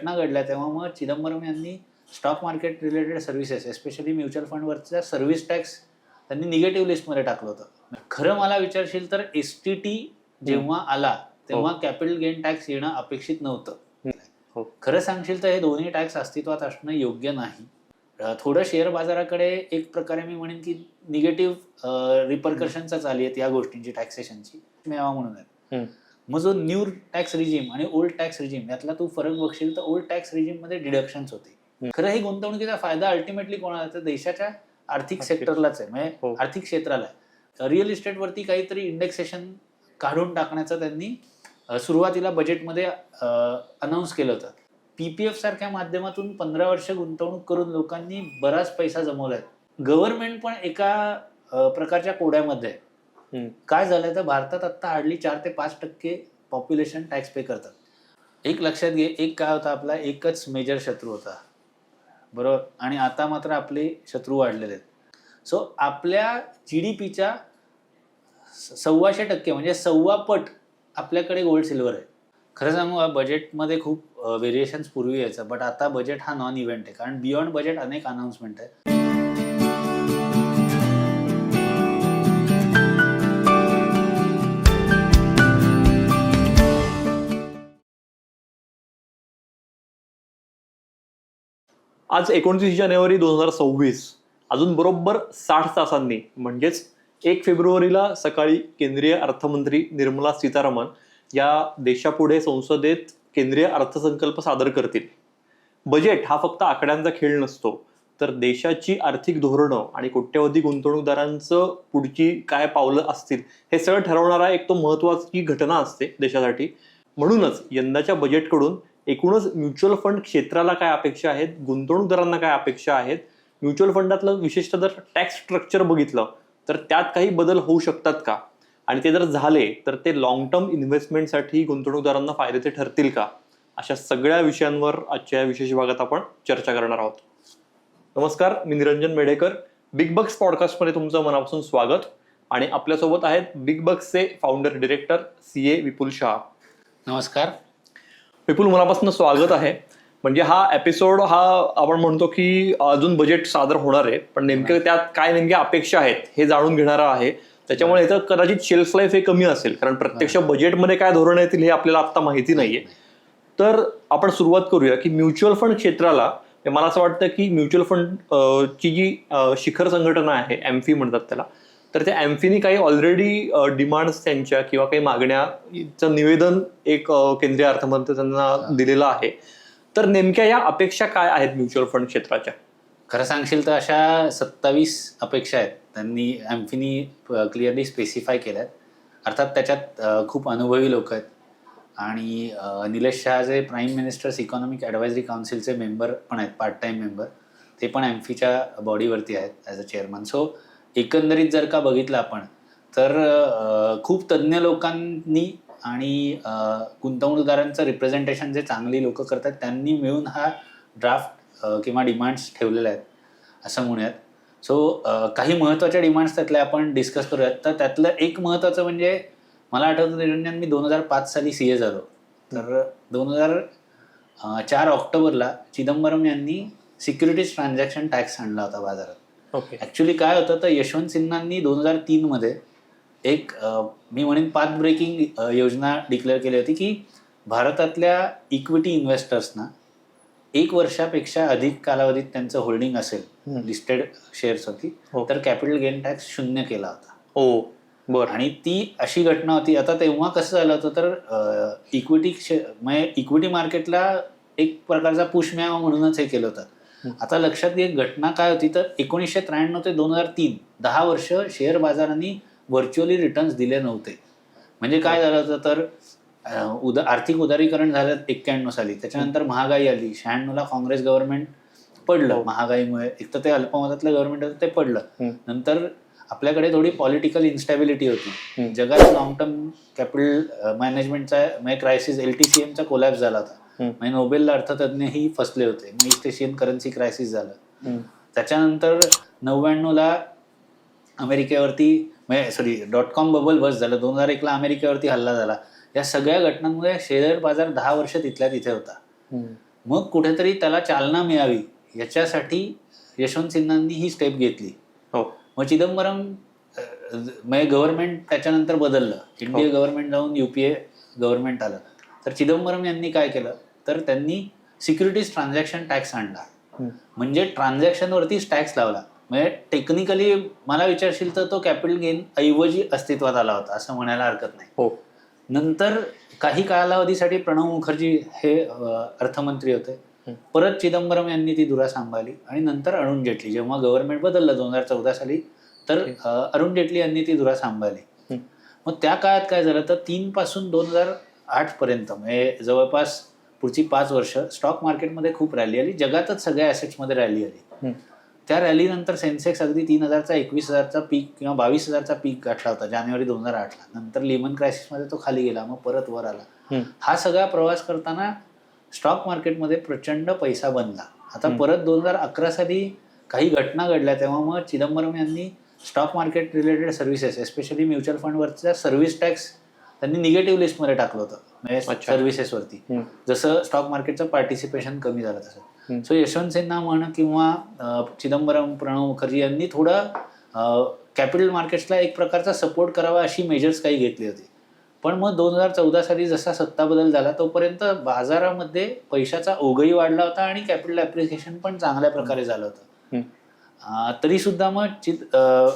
घटना घडल्या तेव्हा मग चिदंबरम यांनी stock market related services especially mutual फंडवरचा सर्व्हिस टॅक्स त्यांनी निगेटिव्ह लिस्टमध्ये टाकलं होतं. खरं मला विचारशील तर STT जेव्हा आला तेव्हा कॅपिटल गेन टॅक्स येणं अपेक्षित नव्हतं. खरं सांगशील तर हे दोन्ही टॅक्स अस्तित्वात असणं योग्य नाही. थोडं शेअर बाजाराकडे एक प्रकारे मी म्हणेन की निगेटिव्ह रिपरकशन्सच आली आहेत या गोष्टींची, टॅक्सेशनची मेवा म्हणून आहेत. मग जो न्यू टॅक्स रिजीम आणि ओल्ड टॅक्स रिजीम यातला तू फरक बघशील तर ओल्ड टॅक्स रिजीम मध्ये डिडक्शन्स होते. खरं ही गुंतवणुकीचा फायदा अल्टिमेटली कोणाला तर देशाच्या आर्थिक सेक्टरलाच आहे, म्हणजे आर्थिक क्षेत्राला आहे. रिअल इस्टेटवरती काहीतरी इंडेक्सेशन काढून टाकण्याचं त्यांनी सुरुवातीला बजेटमध्ये अनाऊन्स केलं होतं. PPF सारख्या माध्यमातून 15 वर्ष गुंतवणूक करून लोकांनी बराच पैसा जमवलाय. गव्हर्नमेंट पण एका प्रकारच्या कोड्यामध्ये आहे. काय झालंय तर भारतात आता हार्डली 4 ते 5% पॉप्युलेशन टॅक्स पे करतात. एक लक्षात घे, एक काय होता आपला एकच मेजर शत्रू होता, बरोबर, आणि आता मात्र आपले शत्रू वाढलेले आहेत. सो आपल्या GDPच्या 125% म्हणजे 1.25 पट आपल्याकडे गोल्ड सिल्वर आहे. खरं सांगू बजेटमध्ये खूप व्हेरिएशन्स पूर्वी यायचं, बट आता बजेट हा नॉन इव्हेंट आहे, कारण बियॉन्ड बजेट अनेक अनाउन्समेंट आहे. आज 29 जानेवारी 2026 अजून बरोबर 60 तासांनी म्हणजेच 1 फेब्रुवारीला सकाळी केंद्रीय अर्थमंत्री निर्मला सीतारामन या देशापुढे संसदेत केंद्रीय अर्थसंकल्प सादर करतील. बजेट हा फक्त आकड्यांचा खेळ नसतो, तर देशाची आर्थिक धोरणं आणि कोट्यवधी गुंतवणूकदारांचं पुढची काय पावलं असतील हे सगळं ठरवणारा एक तो महत्वाची घटना असते देशासाठी. म्हणूनच यंदाच्या बजेटकडून एकूणच म्युच्युअल फंड क्षेत्राला काय अपेक्षा आहेत, गुंतवणूकदारांना काय अपेक्षा आहेत, म्युच्युअल फंडातलं विशेषतः जर टॅक्स स्ट्रक्चर बघितलं तर त्यात काही बदल होऊ शकतात का, आणि ते जर झाले तर ते लॉंग टर्म इन्व्हेस्टमेंटसाठी गुंतवणूकदारांना फायद्याचे ठरतील का, अशा सगळ्या विषयांवर आजच्या या विशेष भागात आपण चर्चा करणार आहोत. नमस्कार, मी निरंजन मेढेकर. बिग बक्स पॉडकास्टमध्ये तुमचं मनापासून स्वागत. आणि आपल्यासोबत आहेत बिग बक्सचे फाउंडर डिरेक्टर CA विपुल शाह. नमस्कार विपुल, मनापासून स्वागत आहे. म्हणजे हा एपिसोड हा आपण म्हणतो की अजून बजेट सादर होणार आहे, पण नेमकं त्यात काय नेमक्या अपेक्षा आहेत हे जाणून घेणारा आहे. त्याच्यामुळे याचं कदाचित शेल्फ लाईफ हे कमी असेल, कारण प्रत्यक्ष बजेटमध्ये काय धोरण येतील हे आपल्याला आता माहिती नाहीये. तर आपण सुरुवात करूया की म्युच्युअल फंड क्षेत्राला, मला असं वाटतं की म्युच्युअल फंड ची जी शिखर संघटना आहे, AMFI म्हणतात त्याला, तर त्या AMFIनी काही ऑलरेडी डिमांड्स त्यांच्या किंवा काही मागण्याचं निवेदन एक केंद्रीय अर्थमंत्री त्यांना दिलेलं आहे. तर नेमक्या या अपेक्षा काय आहेत म्युच्युअल फंड क्षेत्राच्या? खरं सांगशील तर अशा 27 अपेक्षा आहेत त्यांनी AMFIनी क्लिअरली स्पेसिफाय केल्यात. अर्थात त्याच्यात खूप अनुभवी लोक आहेत, आणि निलेश शाह जे प्राईम मिनिस्टर्स इकॉनॉमिक ॲडवायझरी काउन्सिलचे मेंबर पण आहेत, पार्ट टाईम मेंबर, ते पण AMFIच्या बॉडीवरती आहेत ॲज अ चेअरमन. सो एकंदरीत जर का बघितलं आपण तर खूप तज्ज्ञ लोकांनी आणि गुंतवणूकदारांचं रिप्रेझेंटेशन जे चांगली लोक करतात त्यांनी मिळून हा ड्राफ्ट किंवा डिमांड्स ठेवलेल्या आहेत असं म्हणूयात. सो काही महत्त्वाच्या डिमांड्स त्यातल्या आपण डिस्कस करूयात. तर त्यातलं एक महत्त्वाचं म्हणजे, मला आठवतं निरंजन, मी 2005 साली CA झालो. तर 2004 ऑक्टोबरला चिदंबरम यांनी सिक्युरिटीज ट्रान्झॅक्शन टॅक्स आणला होता बाजारात. ऍक्च्युली काय होतं तर यशवंत सिन्हांनी 2003 मध्ये एक मी म्हणेन पाथ ब्रेकिंग योजना डिक्लेअर केली होती की भारतातल्या इक्विटी इन्व्हेस्टर्सना 1 वर्षापेक्षा अधिक कालावधीत त्यांचं होल्डिंग असेल लिस्टेड शेअर्सवरती तर कॅपिटल गेन टॅक्स 0 केला होता. बरं. आणि ती अशी घटना होती. आता तेव्हा कसं झालं होतं तर इक्विटी मार्केटला एक प्रकारचा पुश मेवा म्हणूनच हे केलं होतं. आता लक्षात घे, घटना काय होती तर 1993 ते 2003 10 वर्ष शेअर बाजारांनी व्हर्च्युअली रिटर्न्स दिले नव्हते. म्हणजे काय झालं होतं तर आर्थिक उदारीकरण झालं 91 साली, त्याच्यानंतर महागाई आली, 96 ला काँग्रेस गव्हर्नमेंट पडलं महागाईमुळे. एक तर ते अल्पमतातलं गव्हर्नमेंट होतं ते पडलं. नंतर आपल्याकडे थोडी पॉलिटिकल इन्स्टॅबिलिटी होती. जगात लॉंग टर्म कॅपिटल मॅनेजमेंटचा म्हणजे क्रायसिस, LTCMचा कोलॅप्स झाला होता. म्हणजे नोबेलला अर्थतज्ञही फसले होते. मग ईस्ट एशियन करन्सी क्रायसिस झालं. त्याच्यानंतर 99 ला अमेरिकेवरती .com बबल बस झालं. 2001 ला अमेरिकेवरती हल्ला झाला. या सगळ्या घटनांमुळे शेअर बाजार 10 वर्ष तिथल्या तिथे होता. मग कुठेतरी त्याला चालना मिळावी याच्यासाठी यशवंत सिन्हांनी ही स्टेप घेतली. हो. मग चिदंबरम म्हणजे गव्हर्नमेंट त्याच्यानंतर बदललं, इंडिया गव्हर्नमेंट जाऊन UPA गव्हर्नमेंट आलं. तर चिदंबरम यांनी काय केलं, तर त्यांनी सिक्युरिटीज ट्रान्झॅक्शन टॅक्स आणला. म्हणजे ट्रान्झॅक्शनवरतीच टॅक्स लावला. म्हणजे टेक्निकली मला विचारशील तर तो कॅपिटल गेन ऐवजी अस्तित्वात आला होता असं म्हणायला हरकत नाही. हो. नंतर काही कालावधीसाठी प्रणव मुखर्जी हे अर्थमंत्री होते. परत चिदंबरम यांनी ती धुरा सांभाळली आणि नंतर अरुण जेटली, जेव्हा गव्हर्नमेंट बदललं 2014 साली, तर अरुण जेटली यांनी ती धुरा सांभाळली. मग त्या काळात काय झालं तर 3 पासून 2008 पर्यंत म्हणजे जवळपास पुढची 5 वर्ष स्टॉक मार्केटमध्ये खूप रॅली आली, जगातच सगळ्या ॲसेट्समध्ये रॅली आली. त्या रॅलीनंतर सेन्सेक्स अगदी 3,000चा 21,000चा पीक किंवा 22,000चा पीक गाठला होता जानेवारी 2008ला. नंतर लिमन क्रायसिसमध्ये तो खाली गेला, मग परत वर आला. हा सगळा प्रवास करताना स्टॉक मार्केटमध्ये प्रचंड पैसा बनला. आता परत 2011 साली काही घटना घडल्या, तेव्हा मग चिदंबरम यांनी stock market related services, especially mutual फंडवरचा सर्व्हिस टॅक्स त्यांनी निगेटिव्ह लिस्टमध्ये टाकलं होतं, म्हणजे सर्व्हिसेसवरती. जसं स्टॉक मार्केटचं पार्टिसिपेशन कमी झालं तसं. सो यशवंत सिन्हा म्हण किंवा चिदंबरम, प्रणव मुखर्जी यांनी थोडं कॅपिटल मार्केट्सला एक प्रकारचा सपोर्ट करावा अशी मेजर्स काही घेतली होती. पण मग 2014 साली जसा सत्ता बदल झाला तोपर्यंत बाजारामध्ये पैशाचा ओघही वाढला होता आणि कॅपिटल ॲप्रिसिएशन पण चांगल्या प्रकारे झालं होतं. तरी सुद्धा मग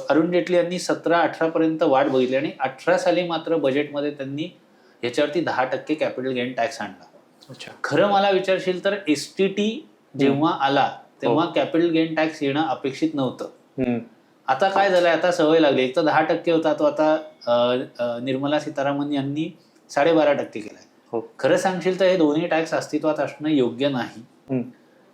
अरुण जेटली यांनी 17-18 पर्यंत वाट बघितली आणि 18 साली मात्र बजेटमध्ये त्यांनी याच्यावरती 10% कॅपिटल गेन टॅक्स आणला. खरं मला विचारशील तर STT जेव्हा आला तेव्हा कॅपिटल गेन टॅक्स येणं अपेक्षित नव्हतं. आता काय झालंय, आता सवय लागली. एक तर 10% होता तो आता निर्मला सीतारामन यांनी 12.5% केलाय. खरं सांगशील तर हे दोन्ही टॅक्स अस्तित्वात असणं योग्य नाही,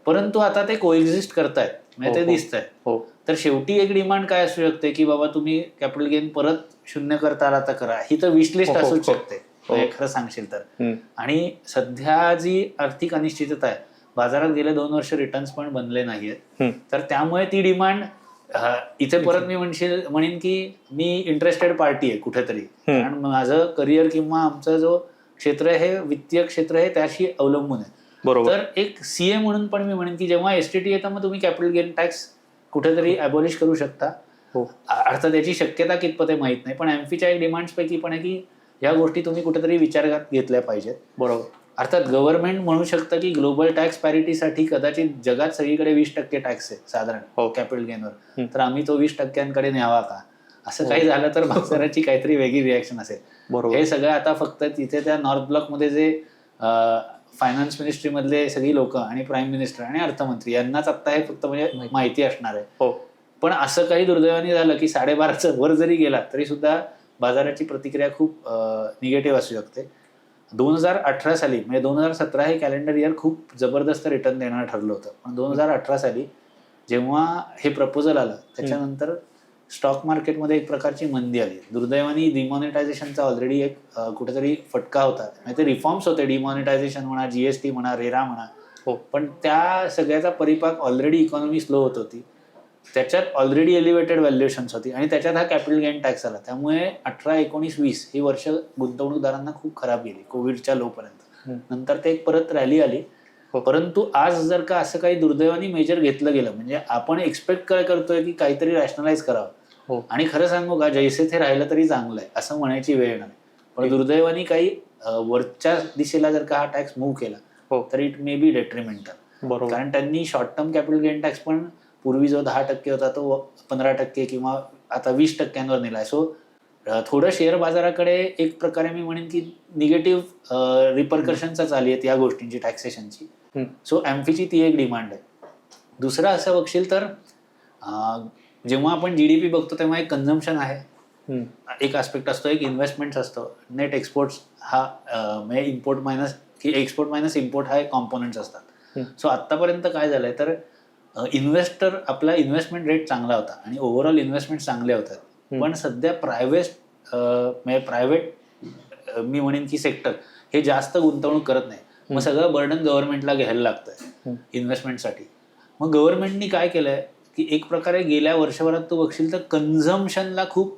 परंतु आता ते कोएक्झिस्ट करतायत, म्हणजे ते दिसत आहे. तर शेवटी एक डिमांड काय असू शकते की बाबा तुम्ही कॅपिटल गेन परत 0 करता आला तर करा, ही तर विशलिस्ट असूच शकते खरं सांगशील तर. आणि सध्या जी आर्थिक अनिश्चितता आहे, बाजारात गेले 2 वर्ष रिटर्न्स पण बनले नाहीयेत, तर त्यामुळे ती डिमांड इथे परत मी म्हणेन की मी इंटरेस्टेड पार्टी आहे कुठेतरी, कारण माझं करिअर किंवा आमचं जो क्षेत्र आहे हे वित्तीय क्षेत्र आहे त्याशी अवलंबून आहे. तर एक CA म्हणून पण मी म्हणेन की जेव्हा STT येतं मग तुम्ही कॅपिटल गेन टॅक्स कुठेतरी अबॉलिश करू शकता. अर्थात त्याची शक्यता कितपत आहे माहित नाही, पण एम्फीच्या एक डिमांड्स पैकी पण आहे की या गोष्टी तुम्ही कुठेतरी विचारात घेतल्या पाहिजेत. बरोबर. अर्थात गव्हर्नमेंट म्हणू शकतं की ग्लोबल टॅक्स पॅरिटीसाठी कदाचित जगात सगळीकडे 20% टॅक्स आहे साधारण कॅपिटल गेनवर, तर आम्ही तो 20% न्यावा का, असं काही झालं तर बाजाराची काहीतरी वेगळी रिॲक्शन असेल. हे सगळं आता फक्त तिथे त्या नॉर्थ ब्लॉकमध्ये जे फायनान्स मिनिस्ट्री मधले सगळी लोक आणि प्राईम मिनिस्टर आणि अर्थमंत्री यांनाच आता हे फक्त म्हणजे माहिती असणार आहे. पण असं काही दुर्दैवाने झालं की 12.5चं वर जरी गेला तरी सुद्धा बाजाराची प्रतिक्रिया खूप निगेटिव्ह असू शकते. 2018 साली म्हणजे 2017 हे कॅलेंडर इयर खूप जबरदस्त रिटर्न देणार ठरलं होतं, पण 2018 साली जेव्हा हे प्रपोजल आलं त्याच्यानंतर स्टॉक मार्केटमध्ये एक प्रकारची मंदी आली. दुर्दैवाने डिमॉनिटायझेशनचा ऑलरेडी एक कुठेतरी फटका होता. ते रिफॉर्म्स होते, डिमॉनिटायझेशन म्हणा, GST म्हणा, रेरा म्हणा, पण त्या सगळ्याचा परिपाक ऑलरेडी इकॉनॉमी स्लो होत होती, त्याच्यात ऑलरेडी एलिव्हेटेड व्हॅल्युएशन्स होती आणि त्याच्यात हा कॅपिटल गेन टॅक्स आला. त्यामुळे 18, 19, 20 ही वर्ष गुंतवणूकदारांना खूप खराब गेली कोविडच्या लो पर्यंत. नंतर ते एक परत रॅली आली. परंतु आज जर का असं काही दुर्दैवानी मेजर घेतलं गेलं, म्हणजे आपण एक्सपेक्ट काय करतोय की काहीतरी रॅशनलाइज करावं, आणि खरं सांगू का जैसे ते राहिलं तरी चांगलं आहे असं म्हणायची वेळ नाही, पण दुर्दैवानी काही वरच्या दिशेला जर का हा टॅक्स मूव्ह केला तर इट मे बी डेट्रिमेंटल. कारण त्यांनी short term capital gain tax पण पूर्वी जो 10% होता तो 15% किंवा आता 20%वर नेलाय. सो थोडं शेअर बाजाराकडे एक प्रकारे मी म्हणेन की निगेटिव्ह रिपरकशन्सच आली आहेत या गोष्टींची, टॅक्सेशनची. सो एम्फीची ती एक डिमांड आहे. दुसरं असं बघशील तर जेव्हा आपण GDP बघतो तेव्हा एक कन्झम्पशन आहे, एक आस्पेक्ट असतो, एक इन्व्हेस्टमेंट असतो, नेट एक्सपोर्ट्स हा म्हणजे इम्पोर्ट मायनस की एक्सपोर्ट मायनस इम्पोर्ट हा एक कॉम्पोनंट्स असतात. सो आतापर्यंत काय झालंय तर इन्व्हेस्टर आपला इन्व्हेस्टमेंट रेट चांगला होता आणि ओव्हरऑल इन्व्हेस्टमेंट चांगले होतात, पण सध्या प्रायव्हेट मी म्हणेन की सेक्टर हे जास्त गुंतवणूक करत नाही. मग सगळं बर्डन गव्हर्नमेंटला घ्यायला लागतंय इन्व्हेस्टमेंटसाठी. मग गव्हर्नमेंटनी काय केलंय की एक प्रकारे गेल्या वर्षभरात तू बघशील तर कन्झम्पशनला खूप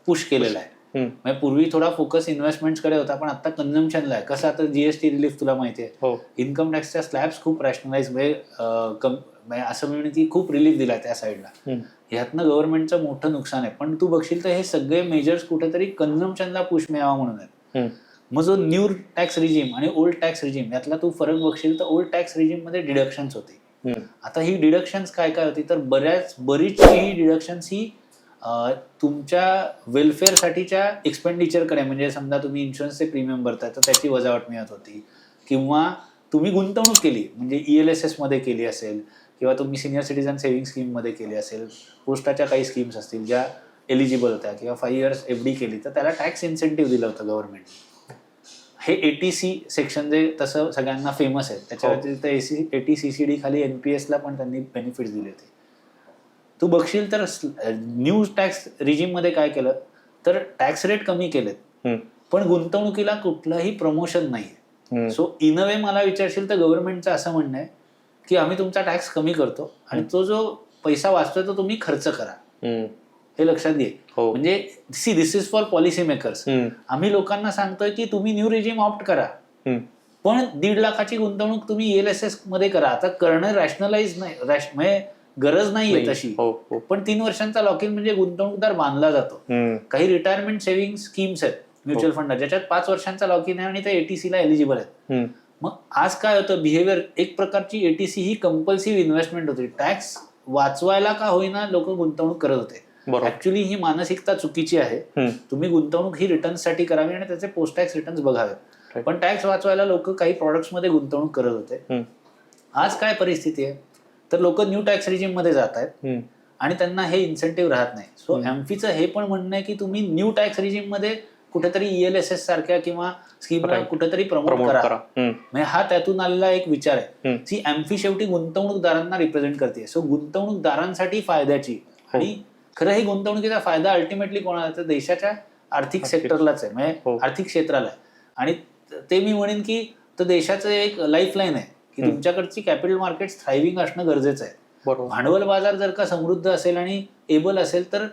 पुश केलेला आहे. म्हणजे पूर्वी थोडा फोकस इन्व्हेस्टमेंट्सकडे होता, पण आता कन्झम्पशनला आहे. कसं आता जीएसटी रिलीफ तुला माहिती आहे, इन्कम टॅक्सच्या स्लॅब्स खूप रॅशनलाइज म्हणजे असं म्हणून की खूप रिलीफ दिला त्या साईडला. ह्यातनं गव्हर्नमेंटचं मोठं नुकसान आहे. पण तू बघशील तर हे सगळे मेजर्स कुठेतरी कन्झम्पशनला पुश मिळावा म्हणून आहेत. मग जो न्यू टॅक्स रिजीम आणि ओल्ड टॅक्स रिजीम यातला तू फरक बघशील तर ओल्ड टॅक्स रिजीम मध्ये डिडक्शन्स होती. आता ही डिडक्शन्स काय काय होती तर बरीचशी ही डिडक्शन्स ही तुमच्या वेलफेअरसाठीच्या एक्सपेंडिचरकडे, म्हणजे समजा तुम्ही इन्शुरन्सचे प्रीमियम भरताय तर त्याची वजावट मिळत होती, किंवा तुम्ही गुंतवणूक केली म्हणजे ELSS मध्ये केली असेल, किंवा तुम्ही सिनियर सिटीजन सेव्हिंग स्कीम मध्ये केली असेल, पोस्टाच्या काही स्कीम्स असतील ज्या एलिजिबल होत्या, किंवा 5 years FD केली तर त्याला टॅक्स इन्सेंटिव्ह दिलं होतं गव्हर्नमेंट. हे ATC सेक्शन जे तसं सगळ्यांना फेमस आहे, त्याच्या व्यतिरिक्त ATCCD खाली NPS ला पण त्यांनी बेनिफिट्स दिले होते. तू बघशील तर न्यू टॅक्स रिजीम मध्ये काय केलं तर टॅक्स रेट कमी केलेत, पण गुंतवणुकीला कुठलंही प्रमोशन नाहीये. सो इन अ वे मला विचारशील तर गव्हर्नमेंटचं असं म्हणणं आहे की आम्ही तुमचा टॅक्स कमी करतो आणि तो जो पैसा वाचतोय तो तुम्ही खर्च करा. हे लक्षात घे. म्हणजे दिस इज फॉर पॉलिसी मेकर्स. आम्ही लोकांना सांगतोय की तुम्ही न्यू रिजीम ऑप्ट करा, पण 1.5 लाखाची गुंतवणूक तुम्ही ELSS मध्ये करा. आता करणं रॅशनलाइज नाही, म्हणजे गरज नाहीये तशी, पण 3 वर्षांचा लॉक इन म्हणजे गुंतवणूकदार बांधला जातो. काही रिटायरमेंट सेव्हिंग स्कीम्स आहेत म्युच्युअल फंड ज्याच्यात 5 वर्षांचा लॉक इन आहे आणि ते ATC ला एलिजिबल आहेत. मग आज काय होतं बिहेवियर, एक प्रकारची ATC ही कंपल्सिव्ह इन्व्हेस्टमेंट होती. टॅक्स वाचवायला का होईना लोक गुंतवणूक करत होते. ऍक्च्युली ही मानसिकता चुकीची आहे. तुम्ही गुंतवणूक ही रिटर्न्स साठी करावी आणि त्याचे पोस्ट टॅक्स रिटर्न्स बघावे, पण टॅक्स वाचवायला लोक काही प्रोडक्ट्स मध्ये गुंतवणूक करत होते. आज काय परिस्थिती आहे तर लोक न्यू टॅक्स रिजीम मध्ये जात आहेत आणि त्यांना हे इन्सेंटिव्ह राहत नाही. सो एम्फीचं हे पण म्हणणं आहे की तुम्ही न्यू टॅक्स रिजीम मध्ये कुठेतरी ELSS सारख्या किंवा स्कीमला कुठेतरी प्रमोट करा. म्हणजे हा त्यातून आलेला एक विचार आहे की एम्फी शेवटी गुंतवणूकदारांना रिप्रेझेंट करते. सो गुंतवणूकदारांसाठी फायद्याची, आणि खरं ही गुंतवणुकीचा फायदा अल्टिमेटली कोणाला तर देशाच्या आर्थिक सेक्टरलाच आहे, म्हणजे आर्थिक क्षेत्राला आहे. आणि ते मी म्हणेन की तो देशाचं एक लाईफलाईन आहे की तुमच्याकडची कॅपिटल मार्केट थ्रायव्हिंग असणं गरजेचं आहे. भांडवल बाजार जर का समृद्ध असेल आणि एबल असेल तर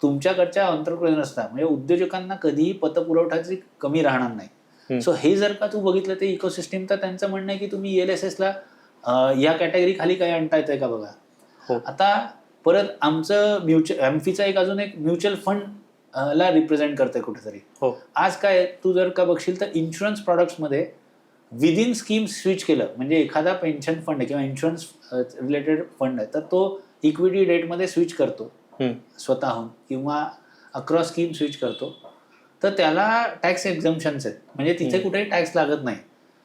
तुमच्याकडच्या एंटरप्रेन्योर्सना म्हणजे उद्योजकांना कधीही पतपुरवठ्याची कमी राहणार नाही. सो हे जर का तू बघितलं ते इकोसिस्टीम, तर त्यांचं म्हणणं आहे की तुम्ही ELSS ला या कॅटेगरी खाली काही आणता येतंय का बघा. आता परत आमचं एम्फीचा अजून एक म्युच्युअल फंड ला रिप्रेझेंट करतंय कुठेतरी. आज काय तू जर का बघशील तर इन्शुरन्स प्रोडक्ट्स मध्ये विदिन स्कीम स्विच केलं, म्हणजे एखादा पेन्शन फंड आहे किंवा इन्शुरन्स रिलेटेड फंड आहे तर तो इक्विटी डेटमध्ये स्विच करतो स्वतःहून किंवा अक्रॉस स्कीम स्विच करतो, तर त्याला टॅक्स एक्झम्पशन्स आहेत, म्हणजे तिथे कुठेही टॅक्स लागत नाही.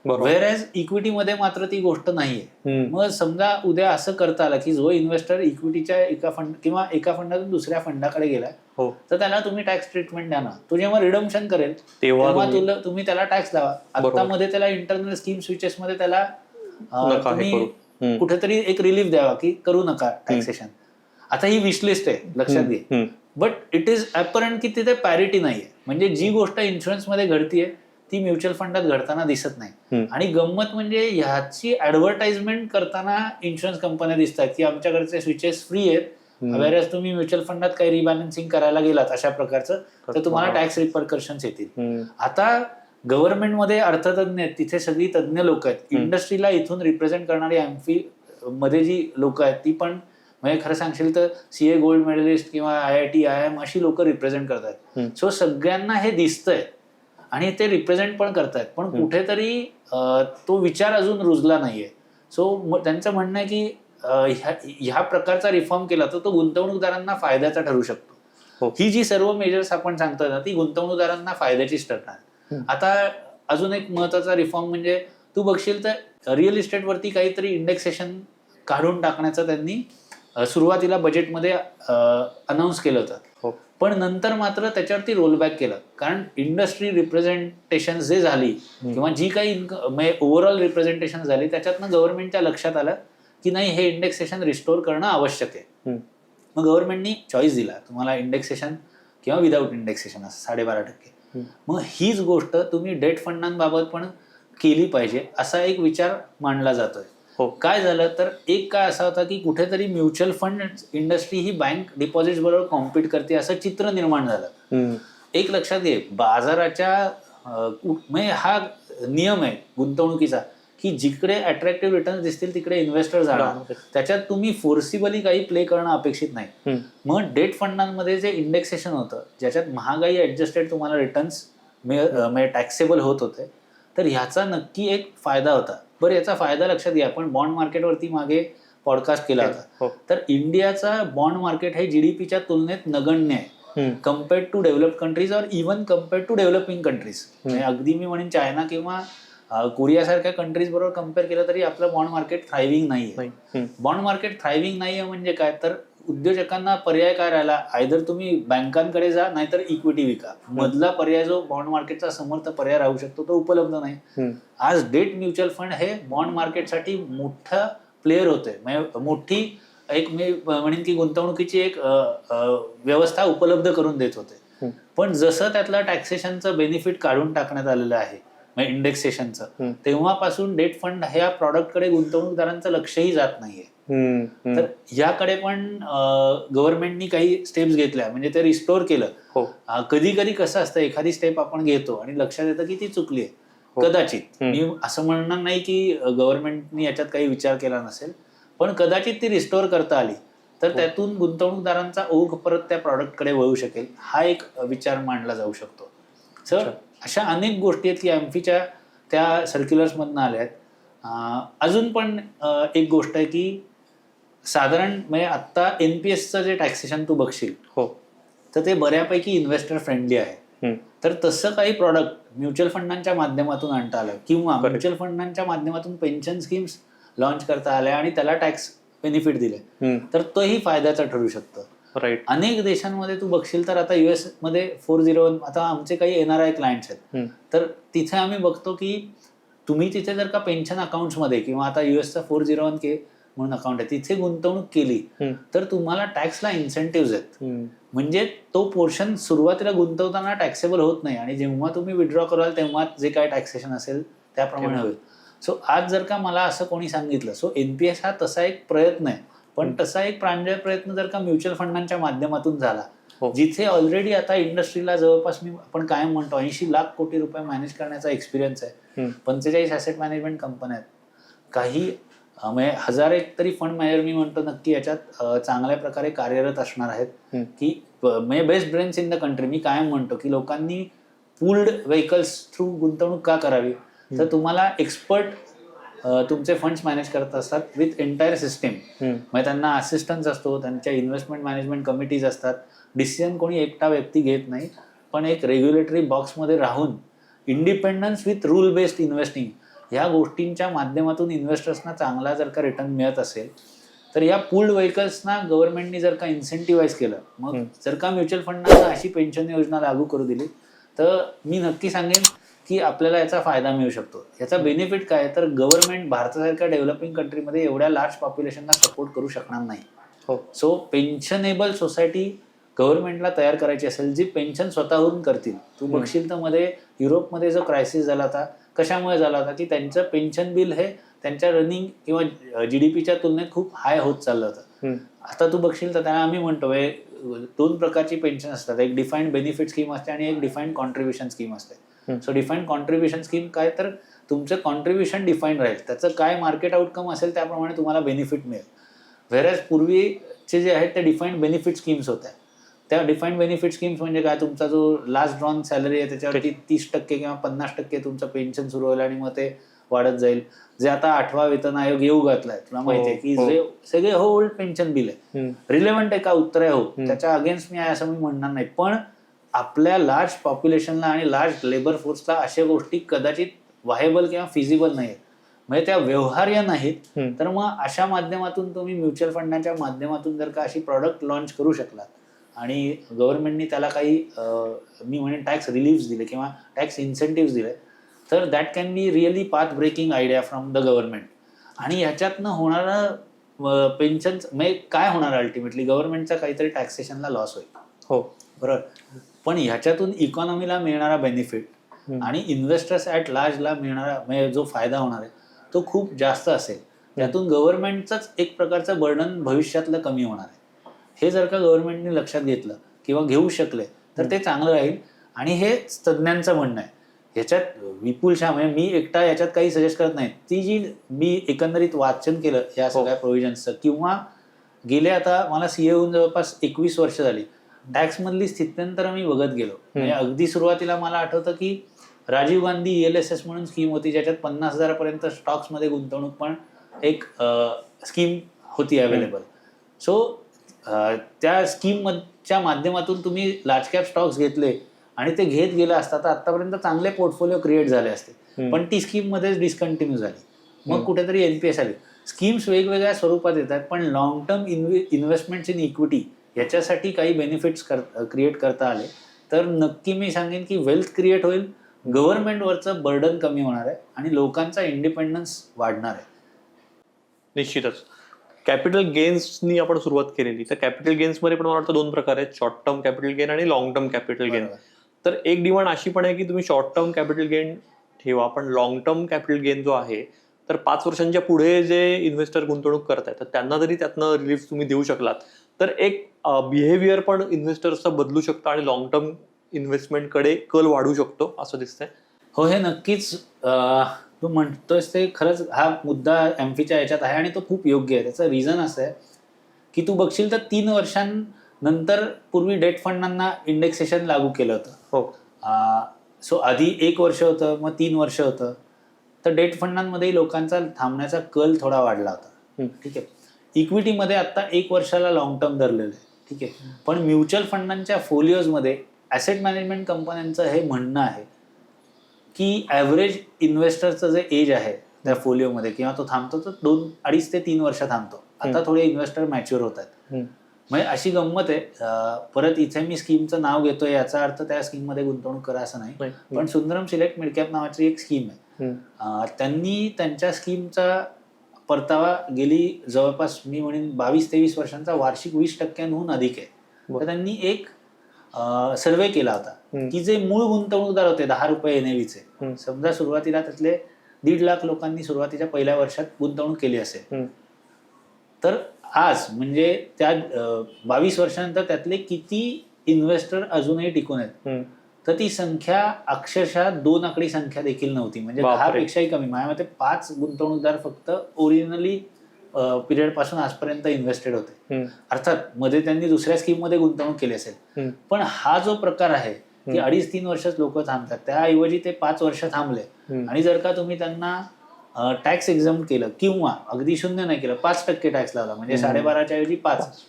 व्हेअर एज इक्विटीमध्ये मात्र ती गोष्ट नाहीये. मग समजा उद्या असं करता आलं की जो इन्व्हेस्टर इक्विटीच्या एका फंड किंवा एका फंडातून दुसऱ्या फंडाकडे गेलाय तर त्याला तुम्ही टॅक्स ट्रीटमेंट द्या ना. तो जेव्हा रिडम्पशन करेल तेव्हा तुम्ही त्याला टॅक्स लावा. आता मध्ये त्याला इंटरनल स्कीम स्विचेस मध्ये त्याला तुम्ही कुठेतरी एक रिलीफ द्यावा की करू नका टॅक्सेशन. आता ही विशलिस्ट आहे लक्षात घे, बट इट इज अपरंट की तिथे पॅरिटी नाहीये. म्हणजे जी गोष्ट इन्शुरन्स मध्ये घडतीये ती म्युच्युअल फंडात घडताना दिसत नाही. आणि गंमत म्हणजे ह्याची ऍडव्हर्टाइजमेंट करताना इन्शुरन्स कंपन्या दिसतात की आमच्याकडचे स्विचेस फ्री आहेत, वेअरएज तुम्ही म्युच्युअल फंडात काही रिबॅलन्सिंग करायला गेलात अशा प्रकारचं तर तुम्हाला टॅक्स रिपरकर्शन्स येतील. आता गव्हर्नमेंटमध्ये अर्थतज्ञ आहेत, तिथे सगळी तज्ञ लोक आहेत. इंडस्ट्रीला इथून रिप्रेझेंट करणारी एम्फी मध्ये जी लोक आहेत ती पण म्हणजे खरं सांगशील तर CA गोल्ड मेडलिस्ट किंवा IIT IIM अशी लोक रिप्रेझेंट करतात. सो सगळ्यांना हे दिसतंय आणि ते रिप्रेझेंट पण करतायत, पण कुठेतरी तो विचार अजून रुजला नाहीये. सो त्यांचं म्हणणं आहे की ह्या प्रकारचा रिफॉर्म केला तर तो गुंतवणूकदारांना फायद्याचा ठरू शकतो. ही जी सर्व मेजर्स आपण सांगतोय ना ती गुंतवणूकदारांना फायद्याचीच ठरणार. आता अजून एक महत्वाचा रिफॉर्म म्हणजे तू बघशील तर रिअल इस्टेटवरती काहीतरी इंडेक्सेशन काढून टाकण्याचं त्यांनी सुरुवातीला बजेटमध्ये अनाऊन्स केलं होतं, पण नंतर मात्र त्याच्यावरती रोलबॅक केलं. कारण इंडस्ट्री रिप्रेझेंटेशन जे झाली किंवा जी काही ओव्हरऑल रिप्रेझेंटेशन झाली त्याच्यातनं गव्हर्नमेंटच्या लक्षात आलं की नाही हे इंडेक्सेशन रिस्टोर करणं आवश्यक आहे. मग गव्हर्नमेंटनी चॉईस दिला तुम्हाला इंडेक्सेशन किंवा विदाऊट इंडेक्सेशन असं 12.5%. मग हीच गोष्ट तुम्ही डेट फंडांबाबत पण केली पाहिजे असा एक विचार मांडला जातोय. काय झालं तर एक काय असा होता की कुठेतरी म्युच्युअल फंड इंडस्ट्री ही बँक डिपॉझिट बरोबर कॉम्पिट करते असं चित्र निर्माण झालं. एक लक्षात घे, बाजाराच्या म्हणजे हा नियम आहे गुंतवणुकीचा की जिकडे अट्रॅक्टिव्ह रिटर्न दिसतील तिकडे इन्व्हेस्टर जाणार. त्याच्यात तुम्ही फोर्सिबली काही प्ले करणं अपेक्षित नाही. मग डेट फंडांमध्ये जे इंडेक्सेशन होतं ज्याच्यात महागाई ऍडजस्टेड तुम्हाला रिटर्न्स म्हणजे टॅक्सेबल होत होते, तर ह्याचा नक्की एक फायदा होता. बरं, याचा फायदा लक्षात घ्या, आपण बॉन्ड मार्केटवरती मागे पॉडकास्ट केला होता. तर इंडियाचा बॉन्ड मार्केट हे जीडीपीच्या तुलनेत नगण्य आहे कम्पेअर्ड टू डेव्हलप्ड कंट्रीज और even compared to developing countries. अगदी मी म्हणेन चायना किंवा कोरियासारख्या कंट्रीज बरोबर कम्पेअर केलं तरी आपलं बॉन्ड मार्केट थ्रायव्हिंग नाहीये. बॉन्ड मार्केट थ्रायव्हिंग नाहीये म्हणजे काय, तर उद्योजकांना पर्याय काय राहिला, आयदर तुम्ही बँकांकडे जा नाहीतर इक्विटी विका. मधला पर्याय जो बॉन्ड मार्केटचा समर्थ पर्याय राहू शकतो तो उपलब्ध नाही. आज डेट म्युच्युअल फंड हे बॉन्ड मार्केटसाठी मोठं प्लेअर होते, म्हणजे मोठी एक मी म्हणेन की गुंतवणुकीची एक व्यवस्था उपलब्ध करून देत होते. पण जसं त्यातलं टॅक्सेशनचं बेनिफिट काढून टाकण्यात आलेलं आहे म्हणजे इंडेक्सेशनचं, तेव्हापासून डेट फंड ह्या प्रॉडक्टकडे गुंतवणूकदारांचं लक्षही जात नाहीये. तर याकडे पण गव्हर्नमेंटनी काही स्टेप्स घेतल्या, म्हणजे ते रिस्टोर केलं. कधी कधी कसं असतं, एखादी स्टेप आपण घेतो आणि लक्षात येतं की ती चुकली आहे. कदाचित मी असं म्हणणार नाही की गव्हर्नमेंटनी याच्यात काही विचार केला नसेल, पण कदाचित ती रिस्टोर करता आली तर त्यातून गुंतवणूकदारांचा ओघ परत त्या प्रॉडक्टकडे वळू शकेल, हा एक विचार मांडला जाऊ शकतो. सर, अशा अनेक गोष्टी आहेत की एम्फीच्या त्या सर्क्युलर्स मधनं आल्या आहेत. अजून पण एक गोष्ट आहे की साधारण म्हणजे आता एनपीएसचं जे टॅक्सेशन तू बघशील तर ते बऱ्यापैकी इन्व्हेस्टर फ्रेंडली आहे. तर तसं काही प्रॉडक्ट म्युच्युअल फंडांच्या माध्यमातून आणता आलं किंवा म्युच्युअल फंडांच्या माध्यमातून पेन्शन स्कीम्स लॉन्च करता आल्या आणि त्याला टॅक्स बेनिफिट दिले तर तोही फायद्याचा ठरू शकतो. अनेक देशांमध्ये तू बघशील तर आता युएस मध्ये 401, आता आमचे काही NRI क्लायंट्स आहेत तर तिथे आम्ही बघतो की तुम्ही तिथे जर का पेन्शन अकाउंट्स मध्ये किंवा आता युएसचा 401k म्हणून अकाउंट आहे तिथे गुंतवणूक केली तर तुम्हाला टॅक्सला इन्सेंटिव्ह आहेत. म्हणजे तो पोर्शन सुरुवातीला गुंतवताना टॅक्सेबल होत नाही आणि जेव्हा तुम्ही विड्रॉ कराल तेव्हा जे काय टॅक्सेशन असेल त्याप्रमाणे होईल. सो आज जर का मला असं कोणी सांगितलं, सो एनपीएस हा तसा एक प्रयत्न आहे, पण तसा एक प्रांजळ प्रयत्न जर का म्युच्युअल फंडांच्या माध्यमातून झाला, जिथे ऑलरेडी आता इंडस्ट्रीला जवळपास आपण कायम म्हणतो 80 लाख कोटी रुपये मॅनेज करण्याचा एक्सपिरियन्स आहे, 45 ॲसेट मॅनेजमेंट कंपन्या आहेत, काही म्हणजे 1000 एक तरी फंड मॅनेजर मी म्हणतो नक्की याच्यात चांगल्या प्रकारे कार्यरत असणार आहेत की म्हणजे best brains in the country. मी कायम म्हणतो की लोकांनी पूल्ड व्हेकल्स थ्रू गुंतवणूक का करावी, तर तुम्हाला एक्सपर्ट तुमचे फंड्स मॅनेज करत असतात विथ एंटायर सिस्टीम. म्हणजे त्यांना असिस्टन्स असतो, त्यांच्या इन्व्हेस्टमेंट मॅनेजमेंट कमिटीज असतात, डिसिजन कोणी एकटा व्यक्ती घेत नाही, पण एक रेग्युलेटरी बॉक्समध्ये राहून independence with rule based investing ह्या गोष्टींच्या माध्यमातून इन्व्हेस्टर्सना चांगला जर का रिटर्न मिळत असेल तर या पूल्ड व्हेकल्सना गव्हर्नमेंटनी जर का इन्सेंटिव्हाइज केलं, मग जर का म्युच्युअल फंडांना अशी पेन्शन योजना लागू करू दिली तर मी नक्की सांगेन की आपल्याला याचा फायदा मिळू शकतो. याचा बेनिफिट काय, तर गव्हर्नमेंट भारतासारख्या डेव्हलपिंग कंट्रीमध्ये एवढ्या लार्ज पॉप्युलेशनला सपोर्ट करू शकणार नाही. सो पेन्शनेबल सोसायटी गव्हर्नमेंटला तयार करायची असेल जी पेन्शन स्वतःहून करतील. तू बघशील तर मध्ये युरोपमध्ये जो क्रायसिस झाला होता कशामुळे झाला होता की त्यांचं पेन्शन बिल हे त्यांच्या रनिंग किंवा जीडीपीच्या तुलनेत खूप हाय होत चाललं होतं. आता तू बघशील तर त्याला आम्ही म्हणतो 2 प्रकारची पेन्शन असतात, एक डिफाईन्ड बेनिफिट स्कीम असते आणि एक डिफाईन्ड कॉन्ट्रीब्युशन स्कीम असते. सो डिफाईन्ड कॉन्ट्रीब्युशन स्कीम काय, तर तुमचं कॉन्ट्रीब्युशन डिफाईन्ड राहील, त्याचं काय मार्केट आउटकम असेल त्याप्रमाणे तुम्हाला बेनिफिट मिळेल. व्हेरॅज पूर्वीचे जे आहेत ते डिफाईन्ड बेनिफिट स्कीम्स होत्या. त्या डिफाईन्ड बेनिफिट स्कीम्स म्हणजे काय, तुमचा जो लास्ट ड्रॉन सॅलरी आहे त्याच्यावरती 30% किंवा 50% तुमचं पेन्शन सुरू होईल आणि मग ते वाढत जाईल. जे आता 8वा वेतन आयोग येऊ घातलाय, तुला माहितीये की जे सगळे ओल्ड पेन्शन बिल आहे, रिलेव्हंट आहे का उत्तर आहे हो, त्याच्या अगेन्स्ट मी आहे असं मी म्हणणार नाही, पण आपल्या लार्ज पॉप्युलेशनला आणि लार्ज लेबर फोर्सला अशा गोष्टी कदाचित व्हायबल किंवा फिजिबल नाहीत, म्हणजे त्या व्यवहार्य नाहीत. तर मग अशा माध्यमातून तुम्ही म्युच्युअल फंडांच्या माध्यमातून जर का अशी प्रॉडक्ट लॉन्च करू शकलात आणि गव्हर्नमेंटनी त्याला काही मी म्हणेन टॅक्स रिलीफ्स दिले किंवा टॅक्स इन्सेंटिव्ह दिले तर that can be really path breaking idea from the government. आणि ह्याच्यातनं होणारं पेन्शन म्हणजे काय होणार, अल्टिमेटली गव्हर्नमेंटचा काहीतरी टॅक्सेशनला लॉस होईल, हो बरोबर, पण ह्याच्यातून इकॉनॉमीला मिळणारा बेनिफिट आणि इन्व्हेस्टर्स ॲट लार्जला मिळणारा म्हणजे जो फायदा होणार आहे तो खूप जास्त असेल. त्यातून गव्हर्नमेंटचंच एक प्रकारचं बर्डन भविष्यातलं कमी होणार आहे. हे जर का गव्हर्नमेंटने लक्षात घेतलं किंवा घेऊ शकले तर ते चांगलं राहील. आणि हे तज्ज्ञांचं म्हणणं आहे. ह्याच्यात विपुल शाह म्हणजे मी एकटा याच्यात काही सजेस्ट करत नाही. ती जी मी एकंदरीत वाचन केलं या सगळ्या प्रोव्हिजन्सचं, किंवा गेले आता मला सीए होऊन जवळपास 21 वर्ष झाली, टॅक्समधली स्थित्यंतर मी बघत गेलो. म्हणजे अगदी सुरुवातीला मला आठवतं की राजीव गांधी ELSS म्हणून स्कीम होती, ज्याच्यात 50,000 पर्यंत स्टॉक्समध्ये गुंतवणूक पण एक स्कीम होती अवेलेबल. सो त्या स्कीमच्या माध्यमातून तुम्ही लार्ज कॅप स्टॉक्स घेतले आणि ते घेत गेला असता तर आतापर्यंत चांगले पोर्टफोलिओ क्रिएट झाले असते. पण ती स्कीम मध्येच डिस्कंटिन्यू झाली. मग कुठेतरी NPS आली. स्कीम्स वेगवेगळ्या स्वरूपात येतात, पण long term investments in equity याच्यासाठी काही बेनिफिट्स क्रिएट करता आले तर नक्की मी सांगेन की वेल्थ क्रिएट होईल, गव्हर्नमेंटवरचं बर्डन कमी होणार आहे आणि लोकांचा इंडिपेंडन्स वाढणार आहे. निश्चितच. कॅपिटल गेन्सनी आपण सुरुवात केलेली, तर कॅपिटल गेन्समध्ये पण मला वाटतं 2 प्रकार आहेत, शॉर्ट टर्म कॅपिटल गेन आणि लॉंग टर्म कॅपिटल गेन. तर एक डिमांड अशी पण आहे की तुम्ही शॉर्ट टर्म कॅपिटल गेन ठेवा, पण लॉंग टर्म कॅपिटल गेन जो आहे तर 5 वर्षांच्या पुढे जे इन्व्हेस्टर गुंतवणूक करतायत तर त्यांना जरी त्यातनं रिलीफ तुम्ही देऊ शकलात तर एक बिहेवियर पण इन्व्हेस्टर्सचं बदलू शकतं आणि लॉंग टर्म इन्व्हेस्टमेंटकडे कल वाढू शकतो असं दिसतंय. हो, हे नक्कीच तू म्हणतोयस ते खरंच हा मुद्दा एम्फीच्या याच्यात आहे आणि तो खूप योग्य आहे. त्याचं रिझन असं आहे की तू बघशील तर 3 वर्षांनंतर पूर्वी डेट फंडांना इंडेक्सेशन लागू केलं होतं. हो. सो आधी 1 वर्ष होतं, मग 3 वर्ष होतं. तर डेट फंडांमध्येही लोकांचा थांबण्याचा कल थोडा वाढला होता. ठीक आहे. इक्विटीमध्ये आता 1 वर्षाला लॉंग टर्म धरलेलं आहे. ठीक आहे. पण म्युच्युअल फंडांच्या फोलिओजमध्ये ॲसेट मॅनेजमेंट कंपन्यांचं हे म्हणणं आहे की ॲव्हरेज इन्व्हेस्टरचं जे एज आहे त्या फोलिओमध्ये किंवा तो थांबतो तो 2-2.5 ते 3 वर्ष थांबतो. आता थोडे इन्व्हेस्टर मॅच्युअर होत आहेत. म्हणजे अशी गंमत आहे. परत इथे मी स्कीमचं नाव घेतोय याचा अर्थ त्या स्कीममध्ये गुंतवणूक करा असं नाही, पण सुंदरम सिलेक्ट मिडकॅप नावाची एक स्कीम आहे. त्यांनी त्यांच्या स्कीमचा परतावा गेली जवळपास मी म्हणेन 22-23 वर्षांचा वार्षिक 20% अधिक आहे. तर त्यांनी एक सर्वे केला होता की जे मूळ गुंतवणूकदार होते 10 रुपये NAV, समजा सुरुवातीला त्यातले 1.5 लाख लोकांनी सुरुवातीच्या पहिल्या वर्षात गुंतवणूक केली असेल, तर आज म्हणजे त्या 22 वर्षानंतर त्यातले किती इन्व्हेस्टर अजूनही टिकून आहेत, तर ती संख्या अक्षरशः 2 आकडी संख्या देखील नव्हती. म्हणजे 10 पेक्षाही कमी. माझ्या मते 5 गुंतवणूकदार फक्त ओरिजिनली पिरियड पासून आजपर्यंत इन्व्हेस्टेड होते. अर्थात मध्ये त्यांनी दुसऱ्या स्कीम मध्ये गुंतवणूक केली असेल, पण हा जो प्रकार आहे की 2.5-3 वर्षच लोक थांबतात, त्याऐवजी ते 5 वर्ष थांबले आणि जर का तुम्ही त्यांना टॅक्स एक्झम्प्ट केलं किंवा अगदी 0 नाही केलं, 5% टॅक्स लावला म्हणजे 12.5च्या ऐवजी 5,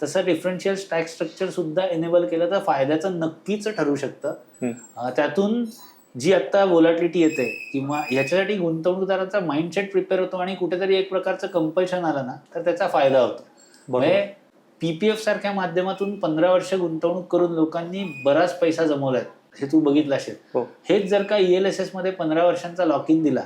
तसं डिफरन्शियल टॅक्स स्ट्रक्चर सुद्धा एनेबल केलं तर फायद्याचं नक्कीच ठरू शकतं. त्यातून जी आता व्होलॅटिलिटी येते किंवा ह्याच्यासाठी गुंतवणूकदाराचा माइंडसेट प्रिपेअर होतो आणि कुठेतरी एक प्रकारचं कंपल्शन आलं ना तर त्याचा फायदा होतो. म्हणजे PPF सारख्या माध्यमातून 15 वर्ष गुंतवणूक करून लोकांनी बराच पैसा जमवलाय, हे तू बघितलं असेल. हेच जर का ELSS मध्ये 15 वर्षांचा लॉक इन दिला,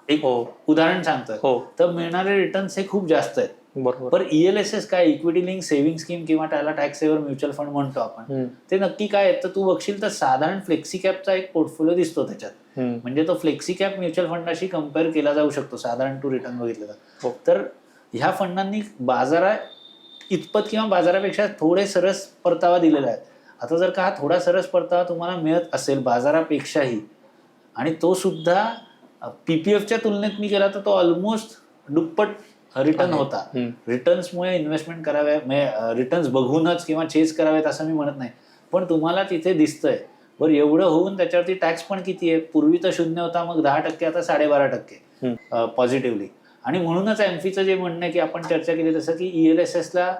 एक उदाहरण सांगतोय, तर मिळणारे रिटर्न्स हे खूप जास्त आहेत. पण ELSS काय, इक्विटी लिंक सेव्हिंग स्कीम किंवा त्याला टॅक्स सेव्हर म्युच्युअल फंड म्हणतो आपण, ते नक्की काय आहे तर तू बघशील तर साधारण फ्लेक्सी कॅपचा एक पोर्टफोलिओ दिसतो त्याच्यात. म्हणजे तो फ्लेक्सी कॅप म्युच्युअल फंडाशी कम्पेअर केला जाऊ शकतो साधारण टू रिटर्न बघितलं तर ह्या फंडांनी बाजारात इतपत किंवा बाजारापेक्षा थोडे सरस परतावा दिलेला आहे. आता जर का हा थोडा सरस परतावा तुम्हाला मिळत असेल बाजारापेक्षाही, आणि तो सुद्धा PPFच्या तुलनेत मी केला तर तो ऑलमोस्ट दुप्पट रिटर्न होता. रिटर्न्समुळे इन्व्हेस्टमेंट कराव्या, म्हणजे रिटर्न्स बघूनच किंवा चेस करावेत असं मी म्हणत नाही, पण तुम्हाला तिथे दिसतंय बरं एवढं होऊन त्याच्यावरती टॅक्स पण किती आहे, पूर्वी तर 0 होता, मग 10%, आता 12.5% पॉझिटिव्हली. आणि म्हणूनच एम्फीचं जे म्हणणं आहे की आपण चर्चा केली तसं की ELSSला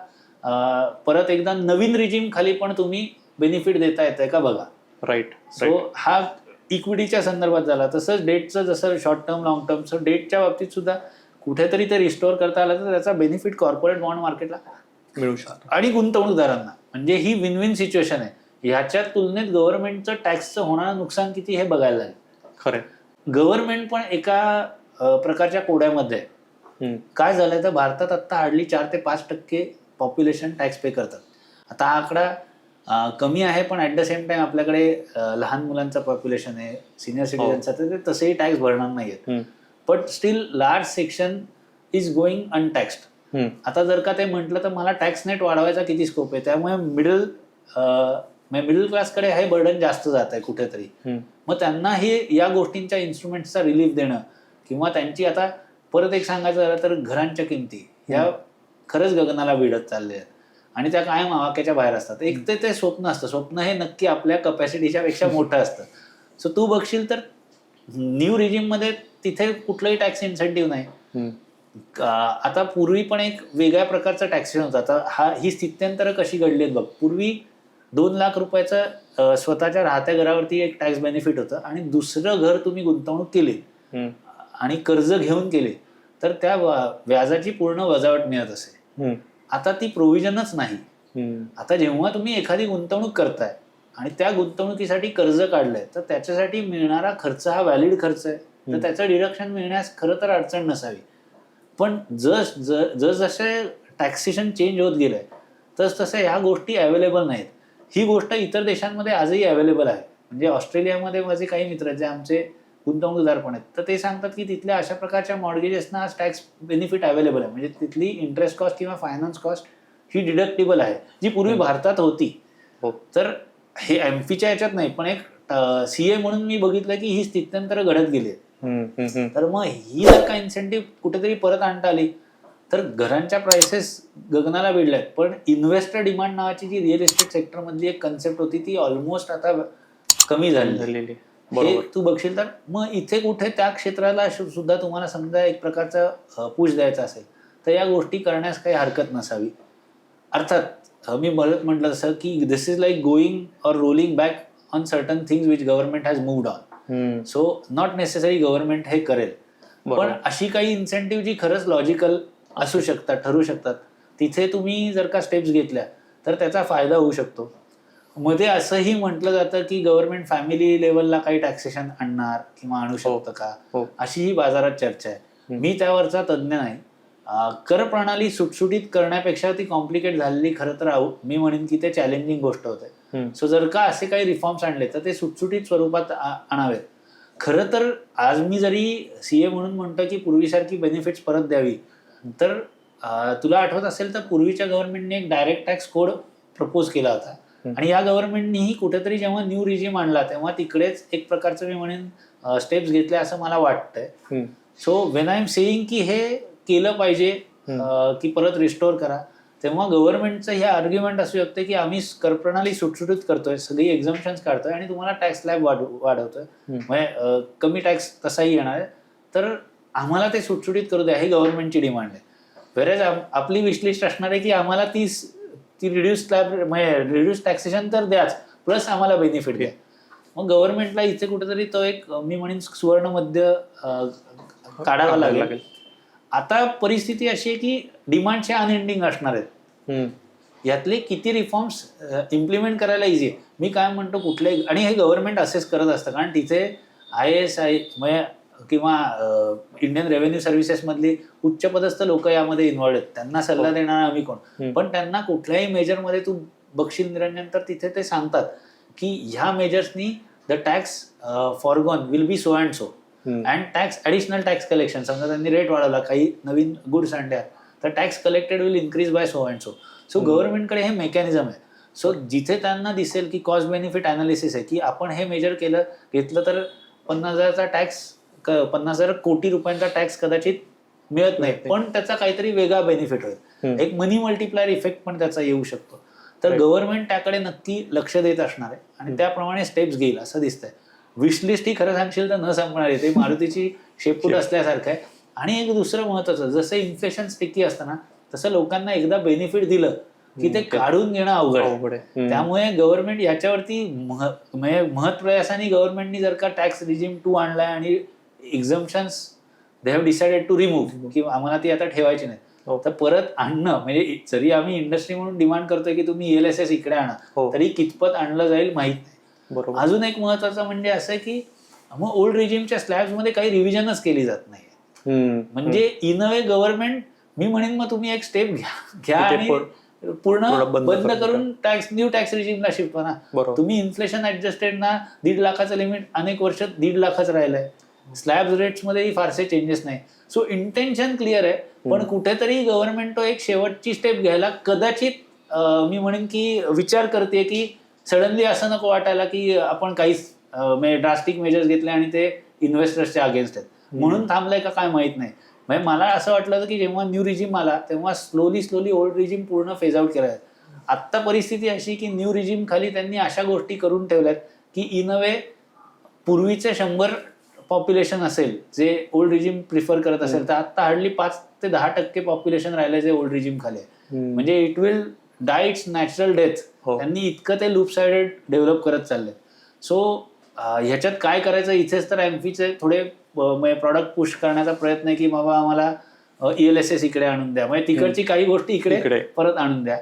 परत एकदा नवीन रिजिम खाली पण तुम्ही बेनिफिट देता येतंय का बघा. राईट. सो हा इक्विटीच्या संदर्भात झाला. तसंच डेटचं जसं short term long term, so डेटच्या बाबतीत सुद्धा कुठेतरी ते रिस्टोअर करता आलं तर त्याचा बेनिफिट कॉर्पोरेट बॉन्ड मार्केटला मिळू शकतो आणि गुंतवणूकदारांना. म्हणजे ही विन विन सिच्युएशन आहे. ह्याच्या तुलनेत गव्हर्नमेंटचं टॅक्सचं होणारं नुकसान किती हे बघायला लागेल. खरं. गव्हर्नमेंट पण एका प्रकारच्या कोड्यामध्ये काय झालंय तर भारतात आता हार्डली 4 ते 5% पॉप्युलेशन टॅक्स पे करतात. आता हा आकडा कमी आहे, पण ऍट द सेम टाइम आपल्याकडे लहान मुलांचं पॉप्युलेशन आहे, सिनियर सिटीजनचं, तर ते तसेही टॅक्स भरणार नाहीयेत. But still large section is going untaxed. आता जर का ते म्हटलं तर मला टॅक्स नेट वाढवायचा किती स्कोप आहे, त्यामुळे मिडल मिडल क्लासकडे हे बर्डन जास्त जात आहे कुठेतरी. मग त्यांना हे या गोष्टींच्या इन्स्ट्रुमेंटचा रिलीफ देणं किंवा त्यांची आता परत एक सांगायचं झालं तर घरांच्या किमती ह्या खरंच गगनाला भिडत चालल्या आहेत आणि त्या कायम आवाक्याच्या बाहेर असतात. एक तर ते स्वप्न असतं, स्वप्न हे नक्की आपल्या कपॅसिटीच्या पेक्षा मोठं असतं. सो तू बघशील तर न्यू रिजिम मध्ये तिथे कुठलंही टॅक्स इन्सेंटिव्ह नाही. आता पूर्वी पण एक वेगळ्या प्रकारचा टॅक्सेशन होता. आता ही स्थित्यंतर कशी घडली आहेत बघ. पूर्वी 2 लाख रुपयाचं स्वतःच्या राहत्या घरावरती एक टॅक्स बेनिफिट होतं आणि दुसरं घर तुम्ही गुंतवणूक केली आणि कर्ज घेऊन केले तर त्या व्याजाची पूर्ण वजावट मिळत असे. आता ती प्रोव्हिजनच नाही. आता जेव्हा तुम्ही एखादी गुंतवणूक करताय आणि त्या गुंतवणुकीसाठी कर्ज काढलंय तर त्याच्यासाठी मिळणारा खर्च हा व्हॅलिड खर्च आहे, तर त्याचं डिडक्शन मिळण्यास खरं तर अडचण नसावी. पण जसजसे टॅक्सेशन चेंज होत गेलंय तसतशा ह्या गोष्टी अवेलेबल नाहीत. ही गोष्ट इतर देशांमध्ये आजही अवेलेबल आहे. म्हणजे ऑस्ट्रेलियामध्ये माझे काही मित्र आहेत जे आमचे गुंतवणूकदार पण आहेत, तर ते सांगतात की तिथल्या अशा प्रकारच्या मॉर्गेजेसना आज टॅक्स बेनिफिट अवेलेबल आहे. म्हणजे तिथली इंटरेस्ट कॉस्ट किंवा फायनान्स कॉस्ट ही डिडक्टेबल आहे, जी पूर्वी भारतात होती. तर हे एमफीच्या याच्यात नाही, पण एक सीए म्हणून मी बघितलं की ही स्थित्यंतर घडत गेली. तर मग ही जर का इन्सेंटिव्ह कुठेतरी परत आणता आली तर घरांच्या प्राइसेस गगनाला भिडल्यात. पण इन्व्हेस्टर डिमांड नावाची जी रिअल इस्टेट सेक्टर मधली एक कन्सेप्ट होती ती ऑलमोस्ट आता कमी झालेली. हे तू बघशील तर मग इथे कुठे त्या क्षेत्राला सुद्धा तुम्हाला समजा एक प्रकारचा पुश द्यायचा असेल तर या गोष्टी करण्यास काही हरकत नसावी. अर्थात मी परत म्हटलं तसं की this is like going or rolling back on certain things which government has moved on. So not necessary government हे करेल, पण अशी काही इन्सेंटिव्ह जी खरंच लॉजिकल असू शकतात, ठरू शकतात, तिथे तुम्ही जर का स्टेप्स घेतल्या तर त्याचा फायदा होऊ शकतो. मध्ये असंही म्हटलं जातं की गव्हर्नमेंट फॅमिली लेवलला काही टॅक्सेशन आणणार किंवा आणू शकतं का, अशी ही बाजारात चर्चा आहे. मी त्यावरचा तज्ज्ञ नाही. कर प्रणाली सुटसुटीत करण्यापेक्षा ती कॉम्प्लिकेट झालेली खरं तर मी म्हणेन की ते चॅलेंजिंग गोष्ट होते. सो जर का असे काही रिफॉर्म्स आणले तर ते सुटसुटीत स्वरूपात आणावेत. खरं तर आज मी जरी सीए म्हणून म्हणतो की पूर्वीसारखी बेनिफिट्स परत द्यावी, तर तुला आठवत असेल तर पूर्वीच्या गव्हर्नमेंटने एक डायरेक्ट टॅक्स कोड प्रपोज केला होता आणि या गव्हर्नमेंटनीही कुठेतरी जेव्हा न्यू रिजिम आणला तेव्हा तिकडेच एक प्रकारचं मी म्हणेन स्टेप्स घेतले असं मला वाटतंय. So when I am saying की हे केलं पाहिजे की परत रिस्टोर करा, तेव्हा गव्हर्नमेंटचं हे आर्ग्युमेंट असू शकते की आम्ही कर प्रणाली सुटसुटीत करतोय, सगळी एक्झम्पशन्स काढतोय आणि तुम्हाला टॅक्स स्लॅब वाढवतोय, म्हणजे कमी टॅक्स तसाही येणार आहे, तर आम्हाला ते सुटसुटीत करू द्या, ही गव्हर्नमेंटची डिमांड आहे. वेरेज आपली विशलिस्ट असणार आहे की आम्हाला ती रिड्यूस स्लॅब म्हणजे रिड्यूस टॅक्सेशन तर द्याच, प्लस आम्हाला बेनिफिट द्या. मग गव्हर्नमेंटला इथे कुठेतरी तो एक मी म्हणेन सुवर्ण मध्य काढावा लागेल. आता परिस्थिती अशी आहे की डिमांडचे अनएंडिंग असणार आहेत. यातले किती रिफॉर्म्स इम्प्लिमेंट करायला इझी आहे. मी काय म्हणतो कुठले, आणि हे गव्हर्नमेंट असेस करत असतं कारण तिथे IAS म्हणजे किंवा इंडियन रेव्हेन्यू सर्व्हिसेस मधली उच्चपदस्थ लोक यामध्ये इन्व्हॉल्व आहेत, त्यांना सल्ला देणार आम्ही कोण, पण त्यांना कुठल्याही मेजरमध्ये तू बघशील निरंजन तर तिथे ते सांगतात की ह्या मेजर्सनी the tax foregone will be so and so and tax additional tax collection, समजा त्यांनी रेट वाढवला, काही नवीन गुड्स आणल्या तर tax collected will increase by so and so. So गव्हर्नमेंटकडे हे मेकॅनिझम आहे. सो जिथे त्यांना दिसेल की कॉस्ट बेनिफिट अनालिसिस आहे की आपण हे मेजर घेतलं तर 50,000चा टॅक्स 50,000 कोटी रुपयांचा टॅक्स कदाचित मिळत नाही, पण त्याचा काहीतरी वेगळा बेनिफिट होईल, एक मनी मल्टिप्लायर इफेक्ट पण त्याचा येऊ शकतो. तर गव्हर्नमेंट त्याकडे नक्की लक्ष देत असणार आहे आणि त्याप्रमाणे स्टेप्स घेईल असं दिसतंय. विशलिस्ट ही खरं सांगशील तर न संपणार आहे, ते मारुतीची शेपूट असल्यासारखं आहे. आणि एक दुसरं महत्वाचं, जसं इन्फ्लेशन स्टिकी असतं ना, तसं लोकांना एकदा बेनिफिट दिलं की ते काढून घेणं अवघड आहे. त्यामुळे गव्हर्नमेंट याच्यावरती महत्प्रयासाने गव्हर्नमेंटनी जर का टॅक्स रिजिम 2 आणलाय आणि exemptions they have decided to remove की आम्हाला ती आता ठेवायची नाही, तर परत आणणं म्हणजे जरी आम्ही इंडस्ट्री म्हणून डिमांड करतोय की तुम्ही ELSS इकडे आणा, तरी कितपत आणलं जाईल माहित नाही. अजून एक महत्वाचं म्हणजे असं आहे की मग ओल्ड रिजिमच्या स्लॅब्स मध्ये काही रिव्हिजनच केली जात नाही. म्हणजे इन अ वे गव्हर्नमेंट, मी म्हणेन मग तुम्ही एक स्टेप घ्या आणि पूर्ण बंद करून न्यू टॅक्स रिजिमला शिफ्ट करा. तुम्ही इन्फ्लेशन ऍडजस्टेड ना 1.5 लाखाचं लिमिट अनेक वर्ष 1.5 लाखच राहिलंय, स्लॅब रेट्स मध्ये फारसे चेंजेस नाही. सो इंटेन्शन क्लिअर आहे, पण कुठेतरी गव्हर्नमेंट तो एक शेवटची स्टेप घ्यायला कदाचित मी म्हणेन की विचार करते की सडनली असं नको वाटायला की आपण काहीच ड्रास्टिक मेजर्स घेतले आणि ते इन्व्हेस्टर्सच्या अगेन्स्ट आहेत म्हणून थांबलंय का काय माहित नाही. म्हणजे मला असं वाटलं होतं की जेव्हा न्यू रिजिम आला तेव्हा स्लोली ओल्ड रिजिम पूर्ण फेज आउट केलाय. आत्ता परिस्थिती अशी की न्यू रिजिम खाली त्यांनी अशा गोष्टी करून ठेवल्यात की इन अ वे पूर्वीचे 100 पॉप्युलेशन असेल जे ओल्ड रिजिम प्रिफर करत असेल तर आता हार्डली 5 ते 10% पॉप्युलेशन राहिलं जे ओल्ड रिजिम खाली आहे. म्हणजे it will die its natural death. त्यांनी इतकं ते लूप साइडेड डेव्हलप करत चाललंय. सो ह्याच्यात काय करायचं इथेच तर एमफीचे थोडे प्रॉडक्ट पुश करण्याचा प्रयत्न आहे की बाबा आम्हाला ELSS इकडे आणून द्या म्हणजे तिकडची काही गोष्टी इकडे परत आणून द्या.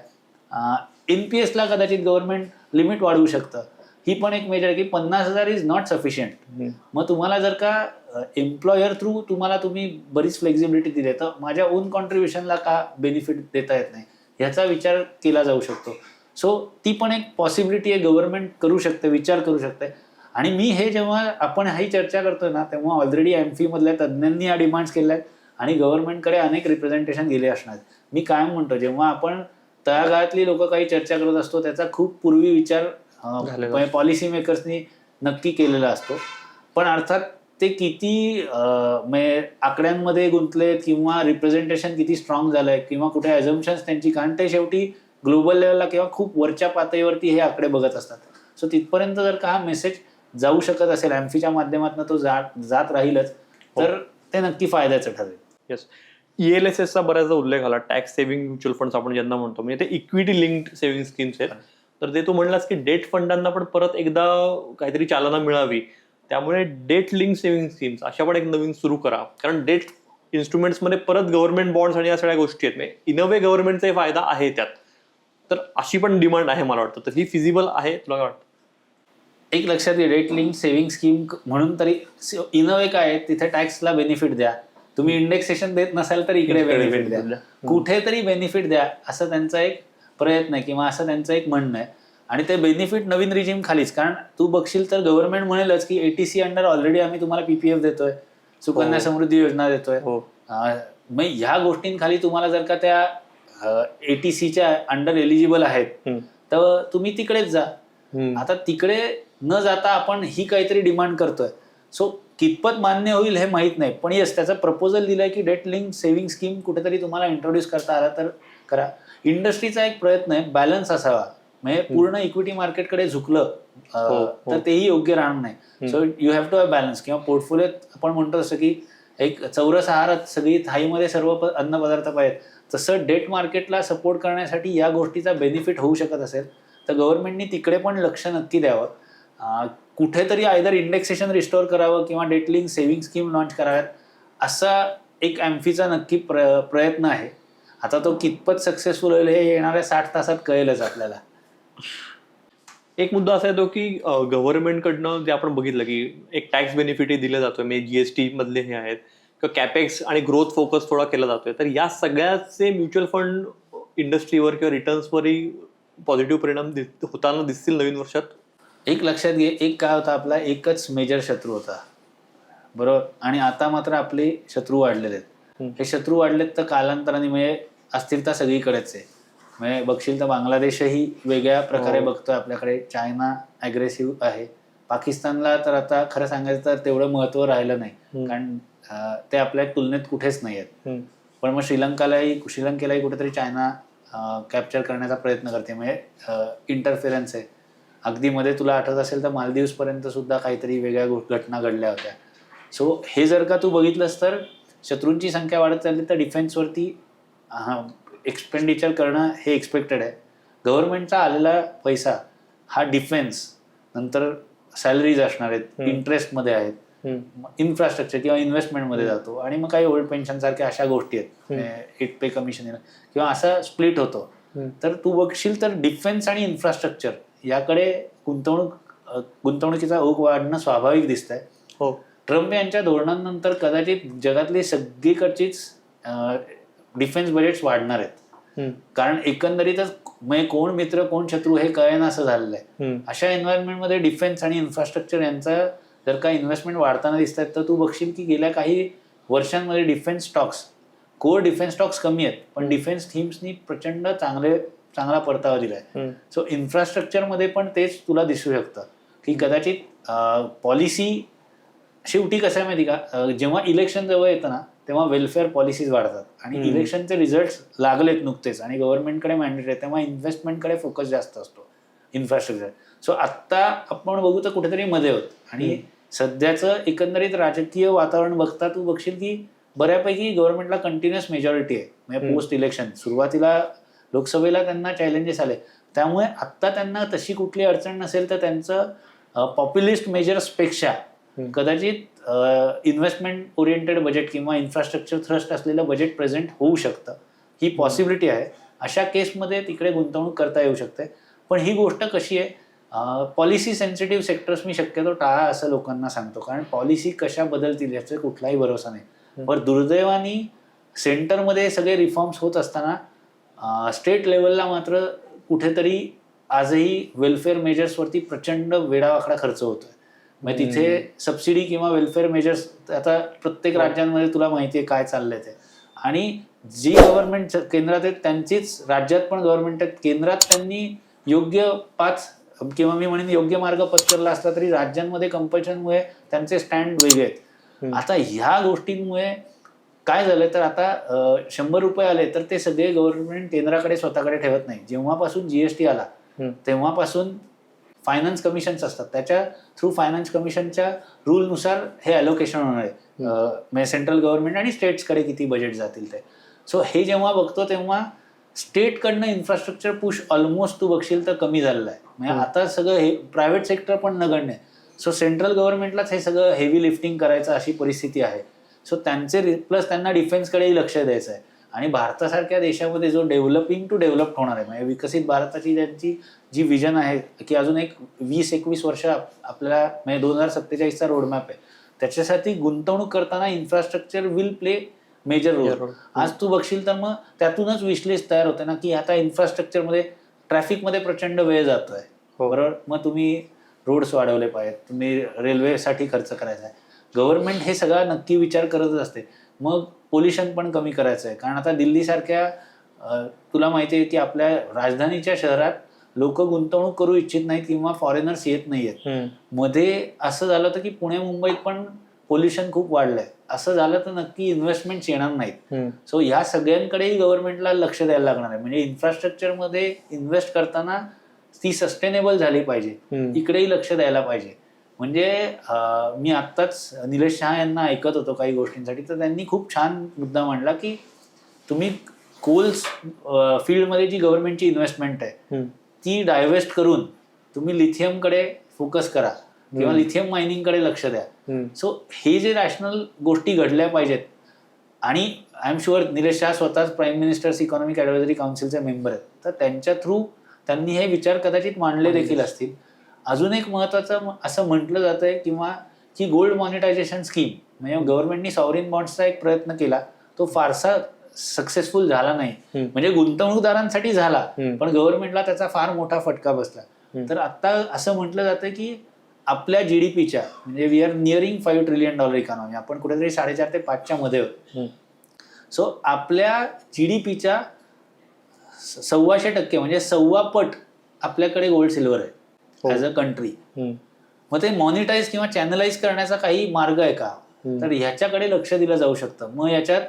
NPS ला कदाचित गव्हर्नमेंट लिमिट वाढवू शकतं. ही पण एक मेजर आहे की 50,000 इज नॉट सफिशियंट. मग तुम्हाला जर का एम्प्लॉयर थ्रू तुम्ही बरीच फ्लेक्झिबिलिटी दिली तर माझ्या ओन कॉन्ट्रीब्युशनला का बेनिफिट देता येत नाही ह्याचा विचार केला जाऊ शकतो. सो ती पण एक पॉसिबिलिटी आहे गव्हर्नमेंट करू शकते विचार करू शकते. आणि मी हे जेव्हा आपण ही चर्चा करतोय ना तेव्हा ऑलरेडी एमफी मधल्या तज्ज्ञांनी या डिमांड्स केल्या आहेत आणि गव्हर्नमेंटकडे अनेक रिप्रेझेंटेशन गेले असणार. मी कायम म्हणतो जेव्हा आपण तळागाळातली लोक काही चर्चा करत असतो त्याचा खूप पूर्वी विचार पॉलिसी मेकर्सनी नक्की केलेला असतो. पण अर्थात ते किती आकड्यांमध्ये गुंतलेत किंवा रिप्रेझेंटेशन किती स्ट्रॉंग झालंय किंवा कुठे ॲझम्पशन्स त्यांची कारण ते शेवटी ग्लोबल लेवलला किंवा खूप वरच्या पातळीवरती हे आकडे बघत असतात. सो तिथपर्यंत जर का हा मेसेज जाऊ शकत असेल एमफीच्या माध्यमातून तो जात राहीलच तर ते नक्की फायद्याचं ठरेल. येस. ELSSचा बऱ्याचदा उल्लेख आला. टॅक्स सेव्हिंग म्युच्युअल फंड्स आपण ज्यांना म्हणतो म्हणजे ते इक्विटी लिंक्ड सेव्हिंग स्कीम्स आहेत. तर ते तू म्हणलास की डेट फंडांना पण परत एकदा काहीतरी चालना मिळावी त्यामुळे डेट लिंक सेव्हिंग स्कीम्स अशा पण एक नवीन सुरू करा. कारण डेट इन्स्ट्रुमेंट्समध्ये परत गव्हर्नमेंट बॉन्ड्स आणि या सगळ्या गोष्टी आहेत. इन अ वे गव्हर्नमेंटचा फायदा आहे त्यात. तर अशी पण डिमांड आहे मला वाटतं. तर ही फिजिबल आहे तुला काय वाटतं? एक लक्षात घे डेट लिंक सेव्हिंग स्कीम म्हणून तरी इन अ वे काय तिथे टॅक्सला बेनिफिट द्या. तुम्ही इंडेक्सेशन देत नसाल तर इकडे बेनिफिट द्या. कुठेतरी बेनिफिट द्या असं त्यांचा एक प्रयत्न आहे किंवा असं त्यांचं एक म्हणणं आहे. आणि ते बेनिफिट नवीन रिजिम खालीच कारण तू बघशील तर गव्हर्नमेंट म्हणेलच की ATC अंडर ऑलरेडी आम्ही तुम्हाला PPF देतोय सुकन्या समृद्धी योजना देतोय. मग ह्या गोष्टींखाली तुम्हाला जर का त्या ATCच्या अंडर एलिजिबल आहेत तर तुम्ही तिकडेच जा. आता तिकडे न जाता आपण ही काहीतरी डिमांड करतोय. सो कितपत मान्य होईल हे माहित नाही पण येस त्याचा प्रपोजल दिलाय की डेट लिंक सेव्हिंग स्कीम कुठेतरी तुम्हाला इंट्रोड्यूस करता आला तर करा. इंडस्ट्रीचा एक प्रयत्न आहे बॅलन्स असावा म्हणजे पूर्ण इक्विटी मार्केटकडे झुकलं तर तेही योग्य राहणार नाही. So you have to have balance किंवा पोर्टफोलिओत आपण म्हणतो असं की एक चौरस आहारात सगळी थाळीमध्ये सर्व अन्न पदार्थ पाहिजेत. तसं डेट मार्केटला सपोर्ट करण्यासाठी या गोष्टीचा बेनिफिट होऊ शकत असेल तर गव्हर्नमेंटनी तिकडे पण लक्ष नक्की द्यावं. कुठेतरी आयदर इंडेक्सेशन रिस्टोअर करावं किंवा debt link saving scheme launch कराव्यात असा एक एमफीचा नक्की प्रयत्न आहे. आता तो कितपत सक्सेसफुल होईल हे येणाऱ्या 60 तासात कळेलच आपल्याला. एक मुद्दा असा येतो की गव्हर्नमेंटकडनं जे आपण बघितलं की एक टॅक्स बेनिफिटही दिलं जातोय म्हणजे GST मधले हे आहेत किंवा कॅपेक्स आणि ग्रोथ फोकस थोडा केला जातोय. तर या सगळ्याचे म्युच्युअल फंड इंडस्ट्रीवर किंवा रिटर्न्सवरही पॉझिटिव्ह परिणाम होताना दिसतील नवीन वर्षात. एक लक्षात घे एक काय होता आपला एकच मेजर शत्रू होता बरोबर आणि आता मात्र आपले शत्रू वाढलेले आहेत. हे शत्रू वाढलेत तर कालांतराने म्हणजे अस्थिरता सगळीकडेच आहे. म्हणजे बघशील तर बांगलादेशही वेगळ्या प्रकारे बघतोय आपल्याकडे. चायना अग्रेसिव्ह आहे. पाकिस्तानला तर आता खरं सांगायचं तर तेवढं महत्व राहिलं नाही कारण ते आपल्या तुलनेत कुठेच नाही आहेत. पण मग श्रीलंकेलाही कुठेतरी चायना कॅप्चर करण्याचा प्रयत्न करते म्हणजे इंटरफेरन्स आहे. अगदी मध्ये तुला आठवत असेल तर मालदीव्स पर्यंत सुद्धा काहीतरी वेगळ्या घटना घडल्या होत्या. सो हे जर का तू बघितलंस तर शत्रूंची संख्या वाढत चालली तर डिफेन्सवरती एक्सपेंडिचर करणं हे एक्सपेक्टेड आहे. गव्हर्नमेंटचा आलेला पैसा हा डिफेन्स नंतर सॅलरीज असणार आहेत इंटरेस्टमध्ये आहेत इन्फ्रास्ट्रक्चर किंवा इन्व्हेस्टमेंटमध्ये जातो आणि मग काही ओल्ड पेन्शन सारख्या अशा गोष्टी आहेत इट पे कमिशन किंवा असा स्प्लिट होतो. तर तू बघशील तर डिफेन्स आणि इन्फ्रास्ट्रक्चर याकडे गुंतवणुकीचा ओघ वाढणं स्वाभाविक दिसतंय. ट्रम्प यांच्या धोरणांनंतर कदाचित जगातली सगळीकडचीच डिफेन्स बजेट्स वाढणार आहेत कारण एकंदरीतच म्हणजे कोण मित्र कोण शत्रू हे कळेना असं झालेलं आहे. अशा एन्व्हायरमेंटमध्ये डिफेन्स आणि इन्फ्रास्ट्रक्चर यांचा जर का इन्व्हेस्टमेंट वाढताना दिसत आहेत तर तू बघशील की गेल्या काही वर्षांमध्ये defence stocks core defence stocks कमी आहेत पण डिफेन्स थीम्सनी प्रचंड चांगले चांगला परतावा दिलाय. सो इन्फ्रास्ट्रक्चरमध्ये पण तेच तुला दिसू शकतं की कदाचित पॉलिसी शेवटी कसं आहे माहिती का, जेव्हा इलेक्शन जवळ येतं ना तेव्हा वेलफेअर पॉलिसीज वाढतात आणि इलेक्शनचे रिझल्ट लागलेत नुकतेच आणि गव्हर्नमेंटकडे मॅन्डेट आहे, तेव्हा इन्व्हेस्टमेंटकडे फोकस जास्त असतो इन्फ्रास्ट्रक्चर. सो आत्ता आपण बघू तर कुठेतरी मध्ये होत आणि सध्याचं एकंदरीत राजकीय वातावरण बघता तू बघशील की बऱ्यापैकी गव्हर्नमेंटला कंटिन्युअस मेजॉरिटी आहे. म्हणजे पोस्ट इलेक्शन सुरुवातीला लोकसभेला त्यांना चॅलेंजेस आले, त्यामुळे आत्ता त्यांना तशी कुठली अडचण नसेल तर त्यांचं पॉप्युलिस्ट मेजर्सपेक्षा कदाचित इन्व्हेस्टमेंट ओरिएंटेड बजेट किंवा इन्फ्रास्ट्रक्चर थ्रस्ट असलेलं बजेट प्रेझेंट होऊ शकतं. ही पॉसिबिलिटी आहे. अशा केसमध्ये तिकडे गुंतवणूक करता येऊ शकते. पण ही गोष्ट कशी आहे, पॉलिसी सेन्सिटिव्ह सेक्टर्स मी शक्यतो टाळा असं लोकांना सांगतो, कारण पॉलिसी कशा बदलतील याचा कुठलाही भरोसा नाही. पण दुर्दैवाने सेंटरमध्ये सगळे रिफॉर्म्स होत असताना स्टेट लेवलला मात्र कुठेतरी आजही वेलफेअर मेजर्सवरती प्रचंड वेडावाकडा खर्च होतोय. म्हणजे तिथे सबसिडी किंवा वेलफेअर मेजर्स आता प्रत्येक राज्यांमध्ये तुला माहिती आहे काय चाललंय ते, आणि जी गव्हर्नमेंट केंद्रात आहेत त्यांचीच राज्यात पण गव्हर्नमेंट आहेत. केंद्रात त्यांनी योग्य पाच किंवा मी म्हणेन योग्य मार्ग पत्करला असला तरी राज्यांमध्ये कंपल्शनमुळे त्यांचे स्टँड वेगळे आहेत. आता ह्या गोष्टींमुळे काय झालंय तर आता 100 रुपये आले तर ते सगळे गव्हर्नमेंट केंद्राकडे स्वतःकडे ठेवत नाही. जेव्हापासून जीएसटी आला तेव्हापासून फायनान्स कमिशन्स असतात, त्याच्या थ्रू फायनान्स कमिशनच्या रूलनुसार हे अलोकेशन होणार आहे. म्हणजे सेंट्रल गव्हर्नमेंट आणि स्टेट्सकडे किती बजेट जातील ते. सो हे जेव्हा बघतो तेव्हा स्टेटकडनं इन्फ्रास्ट्रक्चर पुश ऑलमोस्ट तू बघशील तर कमी झालेलं आहे. म्हणजे आता सगळं हे प्रायव्हेट सेक्टर पण नगण्य आहे. सो सेंट्रल गव्हर्नमेंटलाच हे सगळं हेवी लिफ्टिंग करायचं अशी परिस्थिती आहे. सो त्यांचे प्लस त्यांना डिफेन्सकडेही लक्ष द्यायचं आहे. आणि भारतासारख्या देशामध्ये जो डेव्हलपिंग टू डेव्हलप होणार आहे, म्हणजे विकसित भारताची त्यांची जी विजन आहे की अजून एक 20-21 वर्ष आपल्याला म्हणजे 2047चा रोडमॅप आहे, त्याच्यासाठी गुंतवणूक करताना infrastructure will play major role. आज तू बघशील तर मग त्यातूनच विशलिस्ट तयार होते ना की आता इन्फ्रास्ट्रक्चरमध्ये ट्रॅफिकमध्ये प्रचंड वेळ जातोय, बरोबर. मग तुम्ही रोड्स वाढवले पाहिजेत, तुम्ही रेल्वेसाठी खर्च करायचा आहे. गव्हर्नमेंट हे सगळा नक्की विचार करतच असते. मग पोल्युशन पण कमी करायचं आहे, कारण आता दिल्लीसारख्या तुला माहिती आहे की आपल्या राजधानीच्या शहरात लोक गुंतवणूक करू इच्छित नाहीत किंवा फॉरेनर्स येत नाहीयेत. मध्ये असं झालं होतं की पुणे मुंबईत पण पोल्युशन खूप वाढलंय. असं झालं तर नक्की इन्व्हेस्टमेंट येणार नाहीत. सो ह्या सगळ्यांकडेही गव्हर्नमेंटला लक्ष द्यायला लागणार आहे. म्हणजे इन्फ्रास्ट्रक्चरमध्ये इन्व्हेस्ट करताना ती सस्टेनेबल झाली पाहिजे, इकडेही लक्ष द्यायला पाहिजे. म्हणजे मी आत्ताच निलेश शहा यांना ऐकत होतो काही गोष्टींसाठी, तर त्यांनी खूप छान मुद्दा मांडला की तुम्ही कोल्स फील्डमध्ये जी गव्हर्नमेंटची इन्व्हेस्टमेंट आहे ती डायव्हेस्ट करून तुम्ही लिथियमकडे फोकस करा किंवा लिथियम मायनिंगकडे लक्ष द्या. सो हे जे रॅशनल गोष्टी घडल्या पाहिजेत. आणि I am sure Nilesh Shah स्वतःच प्राईम मिनिस्टर्स इकॉनॉमिक ॲडव्हायझरी काउन्सिलचे मेंबर आहेत, तर त्यांच्या थ्रू त्यांनी हे विचार कदाचित मांडले देखील असतील. अजून एक महत्त्वाचं असं म्हटलं जातंय किंवा की गोल्ड मॉनिटायझेशन स्कीम, म्हणजे गव्हर्नमेंटनी सॉवरिन बॉन्ड्सचा एक प्रयत्न केला, तो फारसा सक्सेसफुल झाला नाही. म्हणजे गुंतवणूकदारांसाठी झाला पण गव्हर्नमेंटला त्याचा फार मोठा फटका बसला. तर आता असं म्हटलं जातं की आपल्या जीडीपीच्या म्हणजे वी आर निअरिंग $5 ट्रिलियन इकॉनॉमी, आपण कुठेतरी 4.5 ते 5च्या मध्ये होतो. सो आपल्या जीडीपीच्या 125% म्हणजे 1.25 पट आपल्याकडे गोल्ड सिल्वर आहे ॲज अ कंट्री. मग ते मॉनिटाईज किंवा चॅनलाइज करण्याचा काही मार्ग आहे का, तर ह्याच्याकडे लक्ष दिलं जाऊ शकतं. मग याच्यात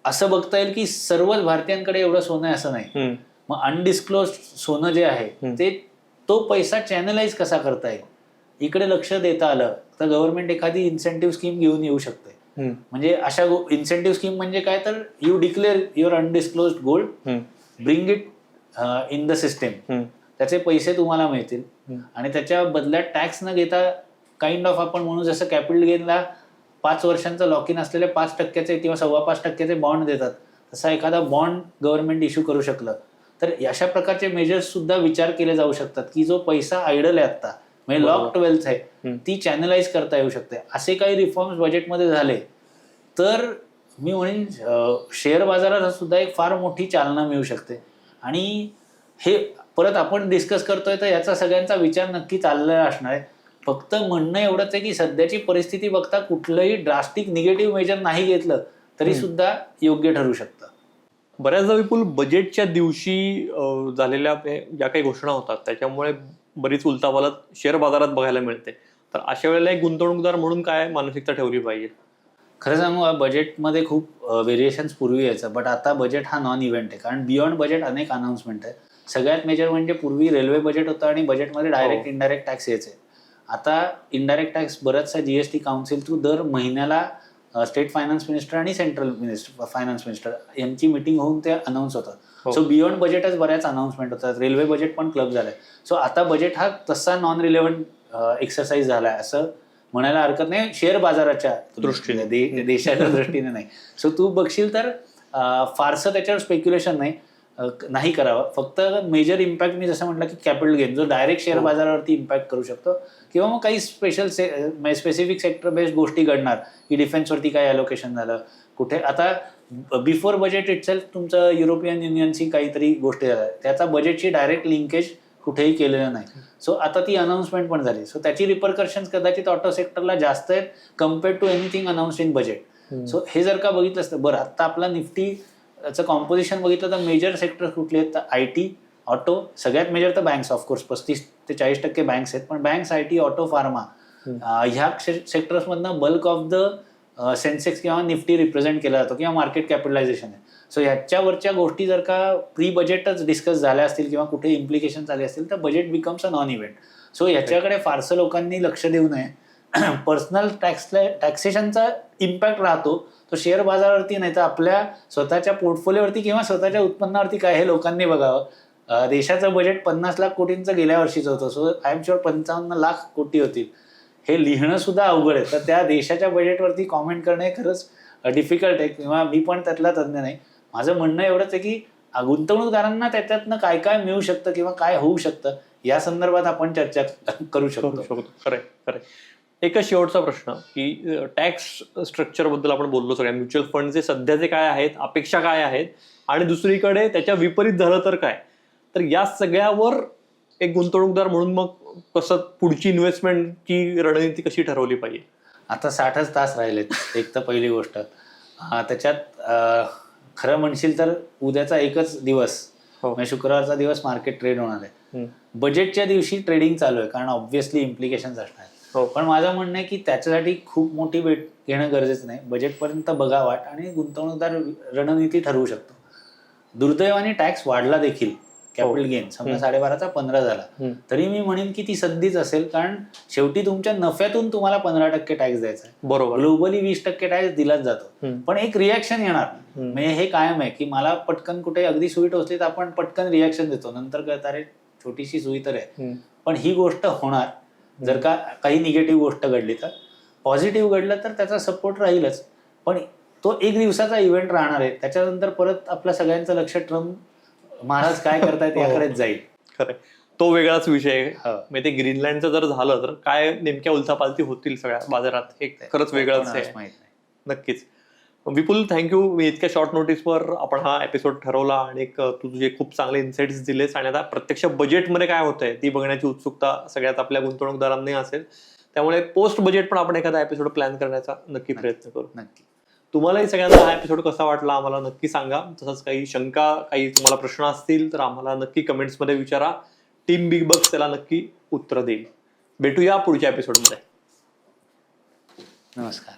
असं बघता येईल की सर्वच भारतीयांकडे एवढं सोनं आहे असं नाही. मग अनडिस्क्लोज सोनं जे आहे ते तो पैसा चॅनलाइज कसा करता येईल इकडे लक्ष देता आलं तर गव्हर्नमेंट एखादी इन्सेंटिव्ह स्कीम घेऊन येऊ शकते. म्हणजे अशा इन्सेंटिव्ह स्कीम म्हणजे काय तर you declare your undisclosed gold, bring it in the system, त्याचे पैसे तुम्हाला मिळतील आणि त्याच्या बदल्यात टॅक्स न घेता काइंड ऑफ आपण म्हणू जसं कॅपिटल गेनला 5 वर्षांचा लॉक इन असलेले 5% किंवा 5.25% बॉन्ड देतात, तसा एखादा बॉन्ड गव्हर्नमेंट इश्यू करू शकलं तर अशा प्रकारचे मेजर्स सुद्धा विचार केले जाऊ शकतात की जो पैसा आयडल आहे आता म्हणजे लॉक्ड वेल्थ आहे ती चॅनलाइज करता येऊ शकते. असे काही रिफॉर्म्स बजेटमध्ये झाले तर मी म्हणेन शेअर बाजाराला सुद्धा एक फार मोठी चालना मिळू शकते. आणि हे परत आपण डिस्कस करतोय तर याचा सगळ्यांचा विचार नक्की चाललेला असणार आहे. फक्त म्हणणं एवढंच आहे की सध्याची परिस्थिती बघता कुठलंही ड्रास्टिक निगेटिव्ह मेजर नाही घेतलं तरी सुद्धा योग्य ठरू शकतं. बऱ्याचदा विपुल बजेटच्या दिवशी झालेल्या ज्या काही घोषणा होतात त्याच्यामुळे बरीच उलथापालथ शेअर बाजारात बघायला मिळते. तर अशा वेळेला एक गुंतवणूकदार म्हणून काय मानसिकता ठेवली पाहिजे? खरं सांगू, बजेटमध्ये खूप व्हेरिएशन्स पूर्वी यायचं, बट आता बजेट हा नॉन इव्हेंट आहे. कारण बियॉन्ड बजेट अनेक अनाउन्समेंट आहे. सगळ्यात मेजर म्हणजे पूर्वी रेल्वे बजेट होतं आणि बजेटमध्ये डायरेक्ट इनडायरेक्ट टॅक्स यायचे. आता इनडायरेक्ट टॅक्स बराचसा जीएसटी काउन्सिल थ्रू दर महिन्याला स्टेट फायनान्स मिनिस्टर आणि सेंट्रल फायनान्स मिनिस्टर यांची मिटिंग होऊन ते अनाऊन्स होतं. सो बियॉन्ड बजेटच बऱ्याच अनाउन्समेंट होतात. रेल्वे बजेट पण क्लब झालंय. सो आता बजेट हा तसा नॉन रिलेव्हंट एक्सरसाइज झालाय असं म्हणायला हरकत नाही, शेअर बाजाराच्या दृष्टीने, देशाच्या दृष्टीने नाही. सो तू बघशील तर फारसं त्याच्यावर स्पेक्युलेशन नाही करावं. फक्त मेजर इम्पॅक्ट मी जसं म्हटलं की कॅपिटल गेन जो डायरेक्ट शेअर बाजारावरती इम्पॅक्ट करू शकतो, किंवा मग काही स्पेसिफिक सेक्टर बेस्ड गोष्टी घडणार की डिफेन्सवरती काय अलोकेशन झालं कुठे. आता बिफोर बजेट इटसेल्फ तुमचं युरोपियन युनियनची काहीतरी गोष्टी झाल्या, त्याचा बजेटची डायरेक्ट लिंकेज कुठेही केलेलं नाही. सो आता ती अनाउन्समेंट पण झाली. सो त्याची रिपरकर्शन्स कदाचित ऑटो सेक्टरला जास्त आहेत compared to anything announced in budget. So हे जर का बघितलं असतं, बरं आता आपला निफ्टीचं कॉम्पोजिशन बघितलं तर मेजर सेक्टर कुठले आहेत? तर IT, ऑटो, सगळ्यात मेजर तर बँक्स, ऑफकोर्स 35 ते 40% बँक्स आहेत. पण बँक्स, IT, ऑटो, फार्मा ह्या सेक्टर्समधनं बल्क ऑफ द सेन्सेक्स किंवा निफ्टी रिप्रेझेंट केला जातो किंवा मार्केट कॅपिटलायझेशन आहे. सो ह्याच्यावरच्या गोष्टी जर का प्री बजेटच डिस्कस झाल्या असतील किंवा कुठे इम्प्लिकेशन झाले असतील तर budget becomes a non event. So ह्याच्याकडे फारसं लोकांनी लक्ष देऊ नये. पर्सनल टॅक्सेशनचा इम्पॅक्ट राहतो तो शेअर बाजारावरती नाही तर आपल्या स्वतःच्या पोर्टफोलिओवरती किंवा स्वतःच्या उत्पन्नावरती काय हे लोकांनी बघावं. देशाचं बजेट 50 लाख कोटींचं गेल्या वर्षीचं होतं. So I am sure 55 lakh कोटी होतील. हे लिहिणं सुद्धा अवघड आहे. तर त्या देशाच्या बजेटवरती कॉमेंट करणे खरंच डिफिकल्ट आहे, किंवा मी पण त्यातला तज्ज्ञ नाही. माझं म्हणणं एवढंच आहे की गुंतवणूकदारांना त्याच्यातनं काय काय मिळू शकतं किंवा काय होऊ शकतं या संदर्भात आपण चर्चा करू शकतो. खरंय. एकच शेवटचा प्रश्न की टॅक्स स्ट्रक्चर बद्दल आपण बोललो, सगळ्या म्युच्युअल फंडचे सध्याचे काय आहेत, अपेक्षा काय आहेत, आणि दुसरीकडे त्याच्या विपरीत झालं तर काय. तर या सगळ्यावर एक गुंतवणूकदार म्हणून मग कसं पुढची इन्व्हेस्टमेंटची रणनीती कशी ठरवली पाहिजे? आता 60च तास राहिलेत. एक तर पहिली गोष्ट, त्याच्यात खरं म्हणशील तर उद्याचा एकच दिवस म्हणजे शुक्रवारचा दिवस मार्केट ट्रेड होणार आहे. बजेटच्या दिवशी ट्रेडिंग चालू आहे कारण ऑब्व्हियसली इम्प्लिकेशन्स असणार. पण माझं म्हणणं आहे की त्याच्यासाठी खूप मोठी वेट घेणं गरजेचं नाही. बजेटपर्यंत बघा वाट आणि गुंतवणूकदार रणनीती ठरवू शकतो. दुर्दैवाने टॅक्स वाढला देखील. कॅपिटल गेन समजा 12.5चा 15 झाला तरी मी म्हणेन की ती संधीच असेल, कारण शेवटी तुमच्या नफ्यातून तुम्हाला 15% टॅक्स द्यायचा आहे. बरोबर. ग्लोबली 20% टॅक्स दिलाच जातो. पण एक रिॲक्शन येणार, म्हणजे हे कायम आहे की मला पटकन कुठे अगदी सुई टोचली तर आपण पटकन रिॲक्शन देतो, नंतर कळतं अरे छोटीशी सुई तर आहे. पण ही गोष्ट होणार जर का काही निगेटिव्ह गोष्ट घडली. तर पॉझिटिव्ह घडलं तर त्याचा सपोर्ट राहीलच, पण तो एक दिवसाचा इव्हेंट राहणार आहे. त्याच्यानंतर परत आपल्या सगळ्यांचं लक्ष ट्रम्प महाराज काय करतायत याकडेच जाईल. खरं, तो वेगळाच विषय आहे. म्हणजे ते ग्रीनलँडचं जर झालं तर काय नेमक्या उलथापालथी होतील सगळ्या बाजारात, हे खरंच वेगळंच आहे. माहित नाही. नक्कीच. विपुल, थँक्यू. मी इतक्या शॉर्ट नोटीसवर आपण हा एपिसोड ठरवला आणि तू तुझे खूप चांगले इन्साइट्स दिलेस, आणि आता प्रत्यक्ष बजेटमध्ये काय होतंय ती बघण्याची उत्सुकता सगळ्यात आपल्या गुंतवणूकदारांनी असेल. त्यामुळे पोस्ट बजेट पण आपण एखादा एपिसोड प्लॅन करण्याचा नक्की प्रयत्न करू. नक्की. तुम्हालाही सगळ्यांना हा एपिसोड कसा वाटला आम्हाला नक्की सांगा. तसंच काही शंका, काही तुम्हाला प्रश्न असतील तर आम्हाला नक्की कमेंट्समध्ये विचारा. टीम बिग बग्स त्याला नक्की उत्तर देईल. भेटूया पुढच्या एपिसोडमध्ये. नमस्कार.